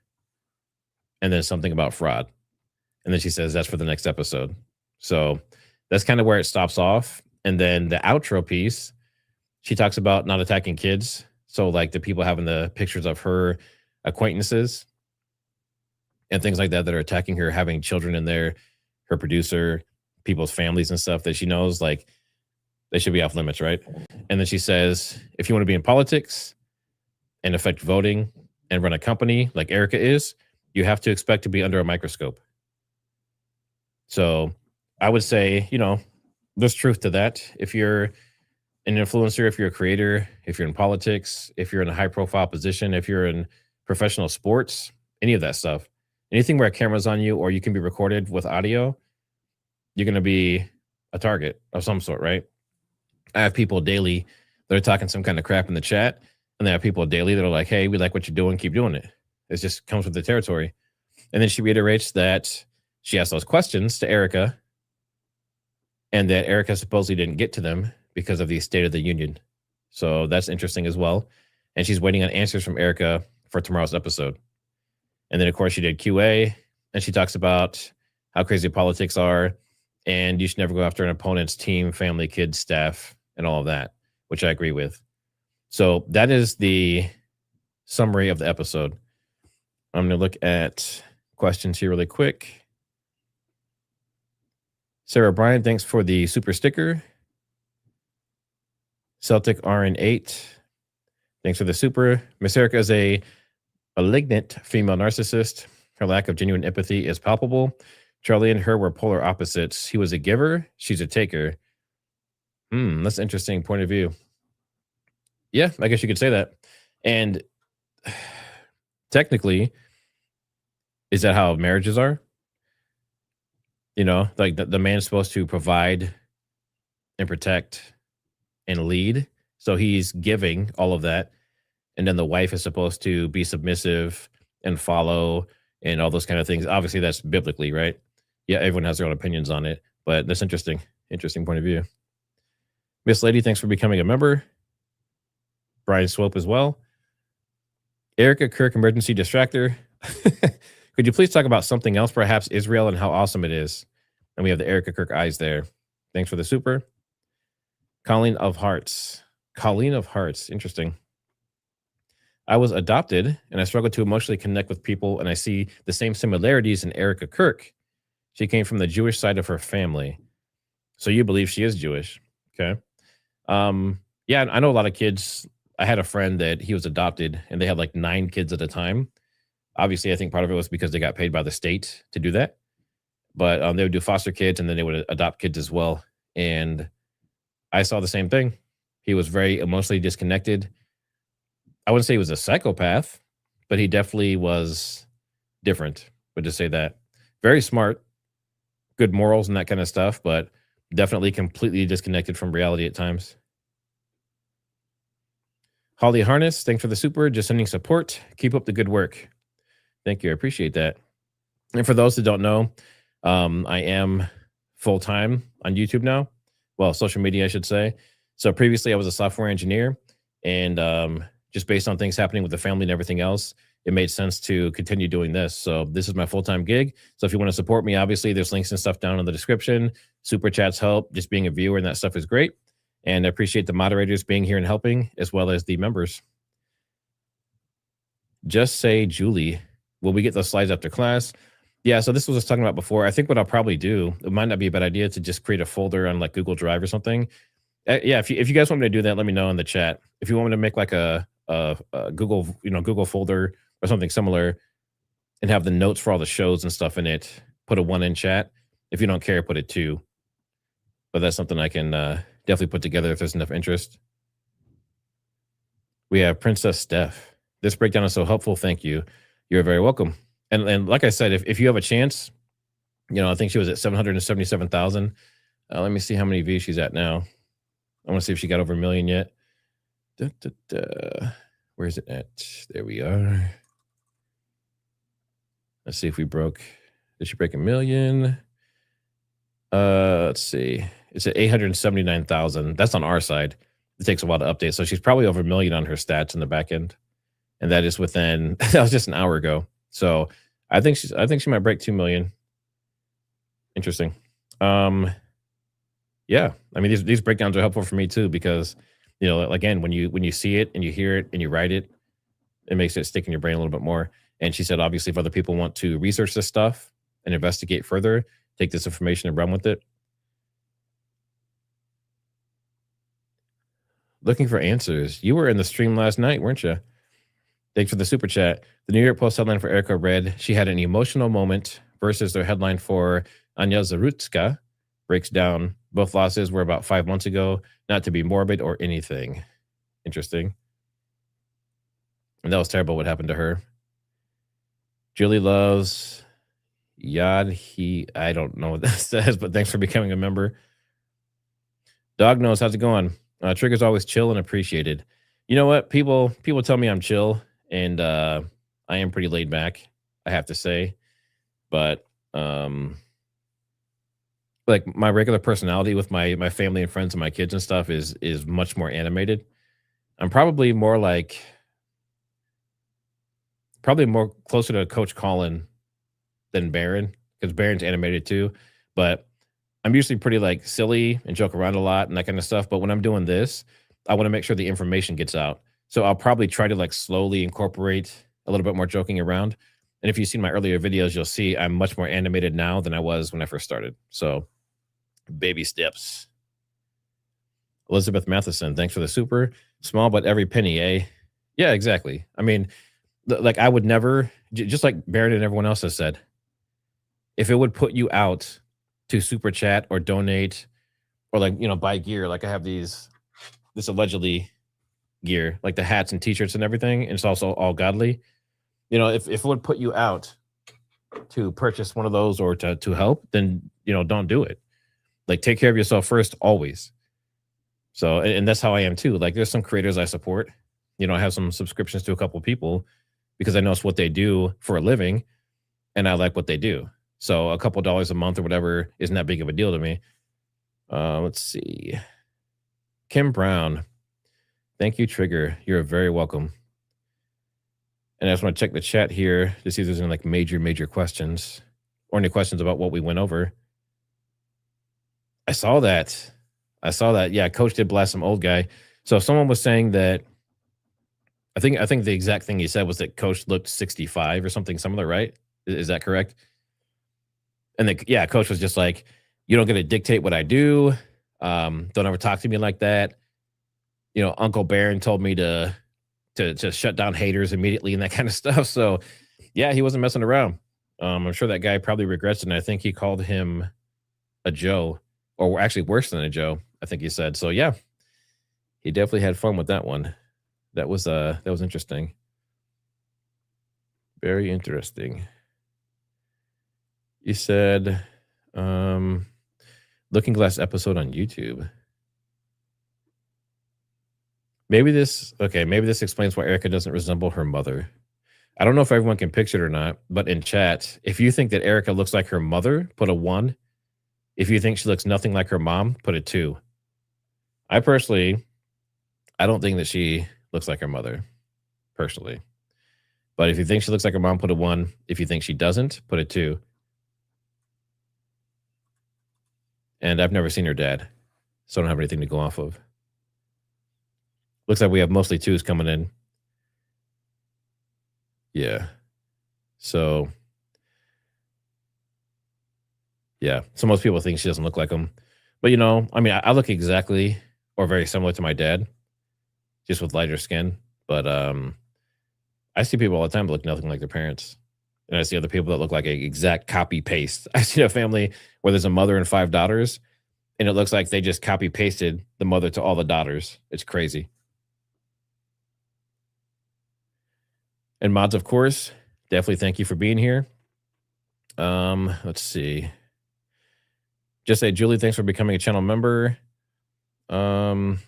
and then something about fraud. And then she says that's for the next episode. So that's kind of where it stops off. And then the outro piece, she talks about not attacking kids. So like the people having the pictures of her acquaintances and things like that that are attacking her, having children in there, her producer, people's families and stuff that she knows, like, they should be off limits, right? And then she says, if you want to be in politics and affect voting and run a company like Erika is, you have to expect to be under a microscope. So I would say, there's truth to that. If you're an influencer, if you're a creator, if you're in politics, if you're in a high profile position, if you're in professional sports, any of that stuff, anything where a camera's on you or you can be recorded with audio, you're going to be a target of some sort, right? I have people daily that are talking some kind of crap in the chat, and then I have people daily that are like, hey, we like what you're doing, keep doing it. It just comes with the territory. And then she reiterates that she asked those questions to Erika, and that Erika supposedly didn't get to them because of the State of the Union. So that's interesting as well. And she's waiting on answers from Erika for tomorrow's episode. And then, of course, she did QA, and she talks about how crazy politics are, and you should never go after an opponent's team, family, kids, staff, and all of that, which I agree with. So that is the summary of the episode. I'm going to look at questions here really quick. Sarah Bryan, thanks for the super sticker. Celtic RN8, thanks for the super. Miss Erika is a malignant female narcissist. Her lack of genuine empathy is palpable. Charlie and her were polar opposites. He was a giver. She's a taker. That's an interesting point of view. Yeah, I guess you could say that. And technically, is that how marriages are? Like the man's supposed to provide and protect and lead. So he's giving all of that. And then the wife is supposed to be submissive and follow and all those kind of things. Obviously, that's biblically, right? Yeah, everyone has their own opinions on it, but that's interesting. Interesting point of view. Miss Lady, thanks for becoming a member. Brian Swope as well. Erika Kirk, emergency distractor. Could you please talk about something else, perhaps Israel, and how awesome it is? And we have the Erika Kirk eyes there. Thanks for the super. Colleen of Hearts. Interesting. I was adopted, and I struggle to emotionally connect with people, and I see the same similarities in Erika Kirk. She came from the Jewish side of her family. So you believe she is Jewish. Okay. Yeah, I know a lot of kids. I had a friend that he was adopted, and they had like 9 kids at a time. Obviously, I think part of it was because they got paid by the state to do that. But they would do foster kids, and then they would adopt kids as well. And I saw the same thing. He was very emotionally disconnected. I wouldn't say he was a psychopath, but he definitely was different. Would just say that. Very smart, good morals and that kind of stuff, but definitely completely disconnected from reality at times. Holly Harness, thanks for the super. Just sending support. Keep up the good work. Thank you. I appreciate that. And for those that don't know, I am full-time on YouTube now. Well, social media, I should say. So previously I was a software engineer, and just based on things happening with the family and everything else, it made sense to continue doing this. So this is my full-time gig. So if you want to support me, obviously there's links and stuff down in the description. Super chats help. Just being a viewer and that stuff is great. And I appreciate the moderators being here and helping, as well as the members. Just say, Julie, will we get those slides after class? Yeah, so this was what I was talking about before. I think what I'll probably do, it might not be a bad idea to just create a folder on like Google Drive or something. Yeah, if you guys want me to do that, let me know in the chat. If you want me to make like a Google, Google folder or something similar, and have the notes for all the shows and stuff in it, put a 1 in chat. If you don't care, put a 2. But that's something I can definitely put together if there's enough interest. We have Princess Steph. This breakdown is so helpful. Thank you. You're very welcome. And like I said, if you have a chance, I think she was at 777,000. Let me see how many views she's at now. I want to see if she got over 1 million yet. Where is it at? There we are. Let's see if we broke. Did she break 1 million? Let's see. It's at 879,000. That's on our side. It takes a while to update. So she's probably over 1 million on her stats in the back end. And that is within, that was just an hour ago. So I think she might break 2 million. Interesting. Yeah. I mean, these breakdowns are helpful for me too, because, again, when you see it and you hear it and you write it, it makes it stick in your brain a little bit more. And she said, obviously, if other people want to research this stuff and investigate further, take this information and run with it. Looking for answers. You were in the stream last night, weren't you? Thanks for the super chat. The New York Post headline for Erika read, she had an emotional moment versus their headline for Anya Zarutska breaks down. Both losses were about 5 months ago, not to be morbid or anything. Interesting. And that was terrible what happened to her. Julie loves Yad. I don't know what that says, but thanks for becoming a member. Dog knows. How's it going? Trigger's always chill and appreciated. You know what? People tell me I'm chill, and I am pretty laid back, I have to say. But like my regular personality with my family and friends and my kids and stuff is much more animated. I'm probably more closer to Coach Colin than Baron, because Baron's animated too. But I'm usually pretty like silly and joke around a lot and that kind of stuff. But when I'm doing this, I want to make sure the information gets out. So I'll probably try to like slowly incorporate a little bit more joking around. And if you've seen my earlier videos, you'll see I'm much more animated now than I was when I first started. So baby steps. Elizabeth Matheson, thanks for the super. Small but every penny, eh? Yeah, exactly. I mean, like I would never, just like Barrett and everyone else has said, if it would put you out to super chat or donate or like, buy gear, like I have this allegedly gear, like the hats and t-shirts and everything, and it's also all godly. If it would put you out to purchase one of those or to help, then, don't do it. Like take care of yourself first, always. So, and that's how I am too. Like there's some creators I support, I have some subscriptions to a couple of people because I know it's what they do for a living and I like what they do. So a couple dollars a month or whatever isn't that big of a deal to me. Let's see. Kim Brown. Thank you, Trigger. You're very welcome. And I just want to check the chat here to see if there's any like major questions or any questions about what we went over. I saw that. Yeah, Coach did blast some old guy. So if someone was saying that, I think the exact thing he said was that Coach looked 65 or something similar, right? Is that correct? And Coach was just like, you don't get to dictate what I do. Don't ever talk to me like that. Uncle Baron told me to shut down haters immediately and that kind of stuff. So yeah, he wasn't messing around. I'm sure that guy probably regrets it. And I think he called him a Joe, or actually worse than a Joe, I think he said. So yeah, he definitely had fun with that one. That was interesting. Very interesting. You said Looking Glass episode on YouTube. Maybe this explains why Erika doesn't resemble her mother. I don't know if everyone can picture it or not, but in chat, if you think that Erika looks like her mother, put a 1. If you think she looks nothing like her mom, put a 2. I don't think that she looks like her mother, personally. But if you think she looks like her mom, put a 1. If you think she doesn't, put a 2. And I've never seen her dad, so I don't have anything to go off of. Looks like we have mostly 2s coming in. Yeah. So, yeah. So most people think she doesn't look like him. But, I look exactly or very similar to my dad, just with lighter skin. But I see people all the time that look nothing like their parents. And I see other people that look like an exact copy paste. I see a family where there's a mother and 5 daughters, and it looks like they just copy pasted the mother to all the daughters. It's crazy. And mods, of course, definitely thank you for being here. Let's see. Just say, Julie, thanks for becoming a channel member. Kim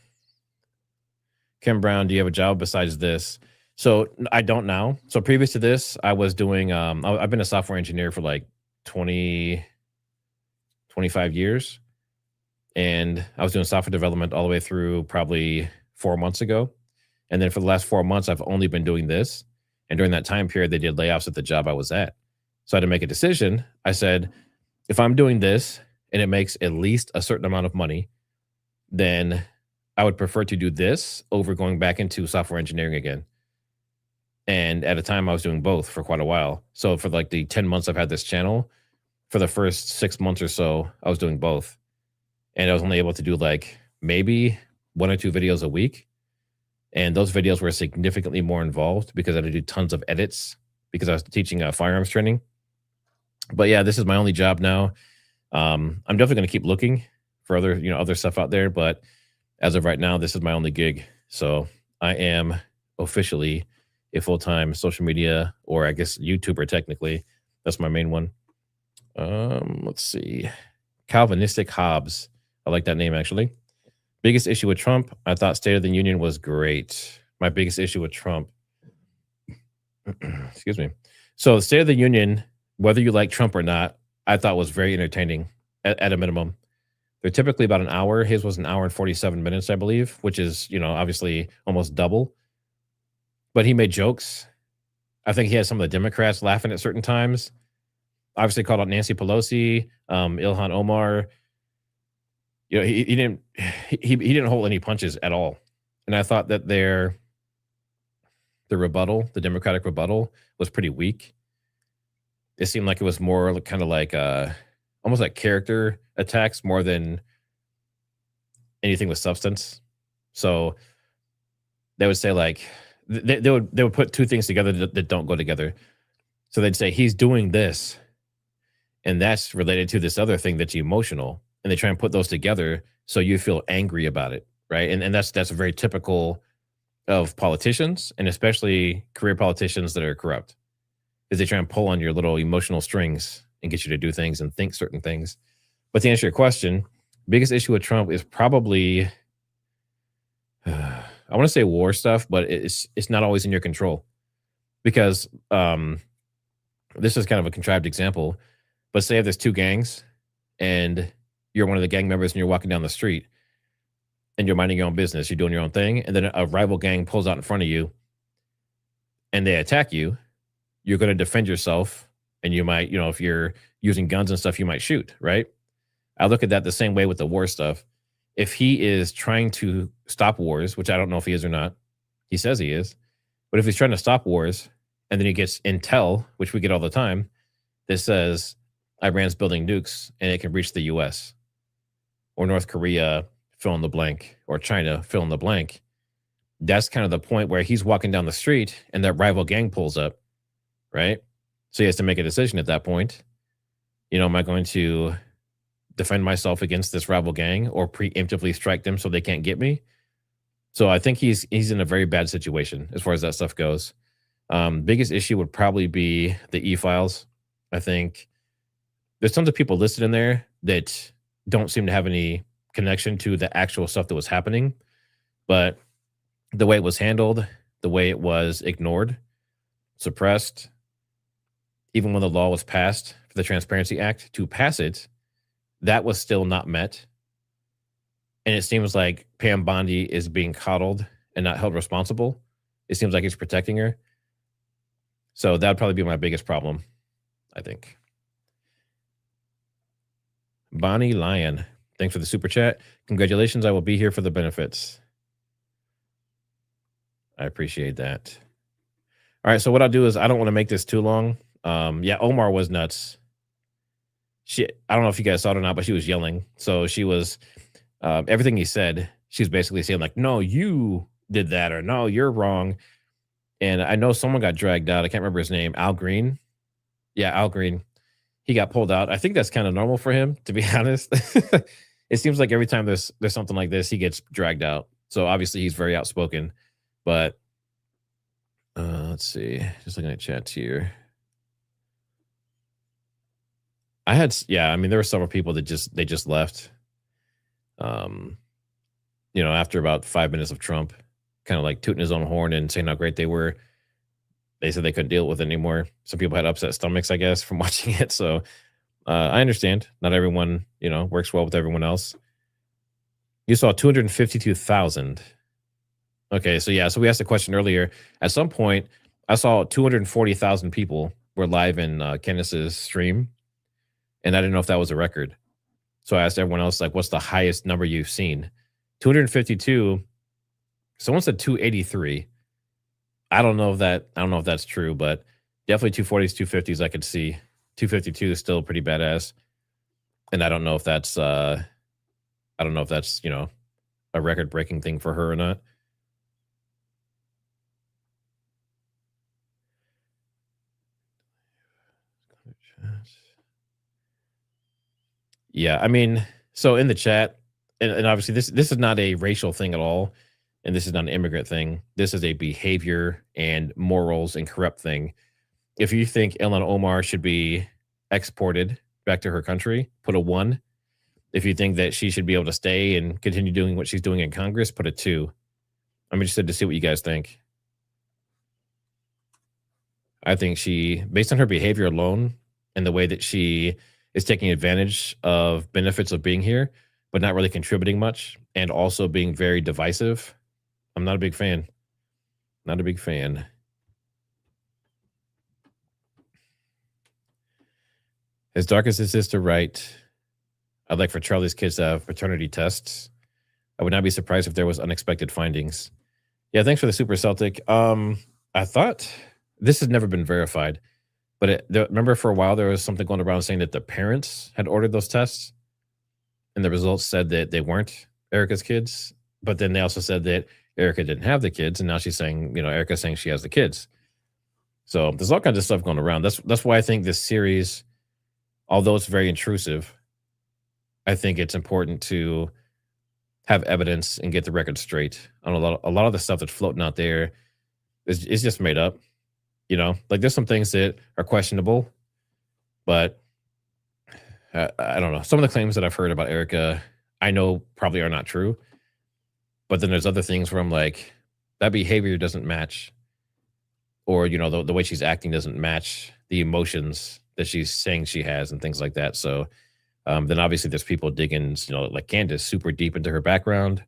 Brown, do you have a job besides this? So I don't now. So previous to this, I was doing, I've been a software engineer for like 25 years. And I was doing software development all the way through probably 4 months ago. And then for the last 4 months, I've only been doing this. And during that time period, they did layoffs at the job I was at. So I had to make a decision. I said, if I'm doing this and it makes at least a certain amount of money, then I would prefer to do this over going back into software engineering again. And at a time, I was doing both for quite a while. So for like the 10 months I've had this channel, for the first 6 months or so, I was doing both. And I was only able to do like maybe 1 or 2 videos a week. And those videos were significantly more involved because I had to do tons of edits because I was teaching firearms training. But yeah, this is my only job now. I'm definitely going to keep looking for other, other stuff out there. But as of right now, this is my only gig. So I am officially a full-time social media, or I guess YouTuber technically. That's my main one. Let's see. Calvinistic Hobbes. I like that name actually. Biggest issue with Trump, I thought State of the Union was great. My biggest issue with Trump, excuse me. So the State of the Union, whether you like Trump or not, I thought was very entertaining at a minimum. They're typically about an hour. His was an hour and 47 minutes, I believe, which is, obviously almost double. But he made jokes. I think he had some of the Democrats laughing at certain times. Obviously called out Nancy Pelosi, Ilhan Omar. He didn't hold any punches at all. And I thought that the rebuttal, the Democratic rebuttal, was pretty weak. It seemed like it was more kind of like almost like character attacks more than anything with substance. So they would say like they would put two things together that don't go together. So they'd say he's doing this, and that's related to this other thing that's emotional. And they try and put those together so you feel angry about it, right? And that's very typical of politicians, and especially career politicians that are corrupt, is they try and pull on your little emotional strings and get you to do things and think certain things. But to answer your question, biggest issue with Trump is probably, I want to say war stuff, but it's not always in your control, because this is kind of a contrived example. But say if there's 2 gangs and you're one of the gang members and you're walking down the street and you're minding your own business, you're doing your own thing, and then a rival gang pulls out in front of you and they attack you, you're going to defend yourself. And you might, if you're using guns and stuff, you might shoot, right? I look at that the same way with the war stuff. If he is trying to stop wars, which I don't know if he is or not, he says he is, but if he's trying to stop wars and then he gets intel, which we get all the time, that says Iran's building nukes and it can reach the US, or North Korea, fill in the blank, or China, fill in the blank. That's kind of the point where he's walking down the street and that rival gang pulls up, right? So he has to make a decision at that point. Am I going to defend myself against this rival gang or preemptively strike them so they can't get me? So I think he's in a very bad situation as far as that stuff goes. Biggest issue would probably be the e-files. I think there's tons of people listed in there that don't seem to have any connection to the actual stuff that was happening, but the way it was handled, the way it was ignored, suppressed, even when the law was passed for the Transparency Act, to pass it, that was still not met. And it seems like Pam Bondi is being coddled and not held responsible. It seems like he's protecting her. So that would probably be my biggest problem, I think. Bonnie Lyon, thanks for the super chat. Congratulations. I will be here for the benefits. I appreciate that. All right. So what I'll do is, I don't want to make this too long. Yeah, Omar was nuts. I don't know if you guys saw it or not, but she was yelling. So she was, everything he said, she was basically saying like, no, you did that, or no, you're wrong. And I know someone got dragged out. I can't remember his name. Al Green. Yeah, Al Green. He got pulled out. I think that's kind of normal for him, to be honest. It seems like every time there's something like this, he gets dragged out. So obviously he's very outspoken. But let's see. Just looking at chats here. There were several people that just left. After about 5 minutes of Trump kind of like tooting his own horn and saying how great they were, they said they couldn't deal with it anymore. Some people had upset stomachs, I guess, from watching it. So I understand. Not everyone, works well with everyone else. You saw 252,000. Okay, so yeah. So we asked the question earlier. At some point, I saw 240,000 people were live in Candace's stream, and I didn't know if that was a record. So I asked everyone else, like, what's the highest number you've seen? 252. Someone said 283. I don't know if that's true, but definitely 240s, 250s I could see. 252 is still pretty badass. And I don't know if that's a record-breaking thing for her or not. Yeah, I mean, so in the chat, and obviously this is not a racial thing at all, and this is not an immigrant thing. This is a behavior and morals and corrupt thing. If you think Ilhan Omar should be exported back to her country, put a 1. If you think that she should be able to stay and continue doing what she's doing in Congress, put a 2. I'm interested to see what you guys think. I think she, based on her behavior alone and the way that she is taking advantage of benefits of being here, but not really contributing much, and also being very divisive, I'm not a big fan. Not a big fan. As dark as this is to write, I'd like for Charlie's kids to have paternity tests. I would not be surprised if there was unexpected findings. Yeah, thanks for the super Celtic. I thought this has never been verified, but remember for a while there was something going around saying that the parents had ordered those tests, and the results said that they weren't Erika's kids. But then they also said that Erika didn't have the kids, and now she's saying, Erika's saying she has the kids. So there's all kinds of stuff going around. That's why I think this series, although it's very intrusive, I think it's important to have evidence and get the record straight on a lot of the stuff that's floating out there is just made up. Like there's some things that are questionable, but I don't know. Some of the claims that I've heard about Erika, I know probably are not true, but then there's other things where I'm like, that behavior doesn't match, or the way she's acting doesn't match the emotions that she's saying she has and things like that. So then obviously there's people digging, like Candace, super deep into her background,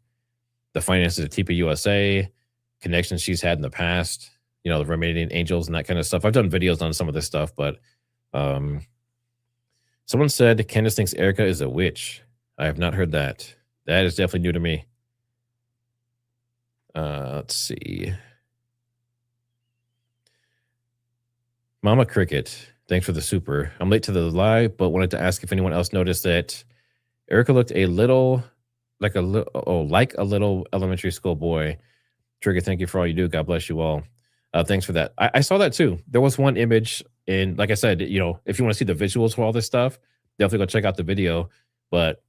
the finances of TP USA, connections she's had in the past, the remaining angels and that kind of stuff. I've done videos on some of this stuff, but someone said Candace thinks Erika is a witch. I have not heard that. That is definitely new to me. Let's see. Mama Cricket, thanks for the super. I'm late to the live, but wanted to ask if anyone else noticed that Erika looked like a little elementary school boy. Trigger, thank you for all you do. God bless you all. Thanks for that. I saw that too. There was one image, and like I said, if you want to see the visuals for all this stuff, definitely go check out the video. But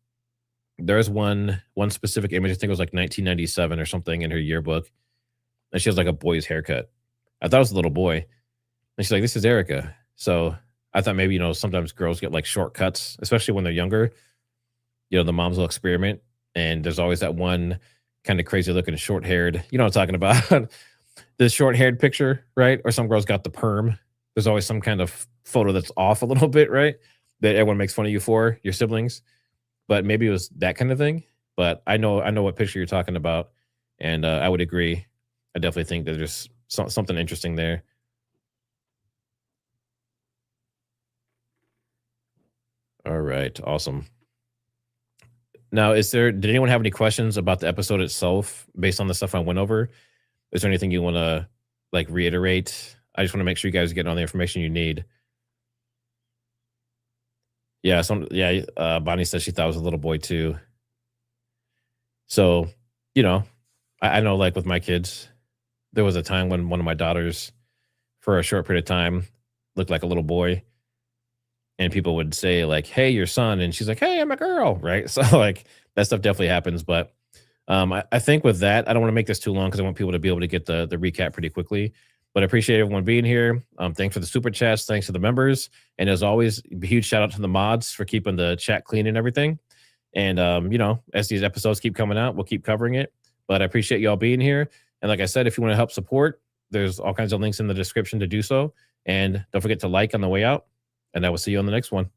there's one specific image. I think it was like 1997 or something in her yearbook, and she has like a boy's haircut. I thought it was a little boy, and she's like, "This is Erika." So I thought maybe sometimes girls get like shortcuts, especially when they're younger. The moms will experiment, and there's always that one kind of crazy looking short haired. You know what I'm talking about? The short haired picture, right? Or some girls got the perm. There's always some kind of photo that's off a little bit, right? That everyone makes fun of you for, your siblings. But maybe it was that kind of thing. But I know what picture you're talking about, and I would agree. I definitely think that there's something interesting there. All right, awesome. Now, did anyone have any questions about the episode itself based on the stuff I went over? Is there anything you want to like reiterate? I just want to make sure you guys get all the information you need. Yeah, Bonnie says she thought it was a little boy too. So, I know like with my kids, there was a time when one of my daughters, for a short period of time, looked like a little boy. And people would say like, "Hey, your son," and she's like, "Hey, I'm a girl," right? So like that stuff definitely happens. But I think with that, I don't want to make this too long because I want people to be able to get the recap pretty quickly. But I appreciate everyone being here. Thanks for the super chats. Thanks to the members. And as always, a huge shout out to the mods for keeping the chat clean and everything. And, as these episodes keep coming out, we'll keep covering it. But I appreciate y'all being here. And like I said, if you want to help support, there's all kinds of links in the description to do so. And don't forget to like on the way out. And I will see you on the next one.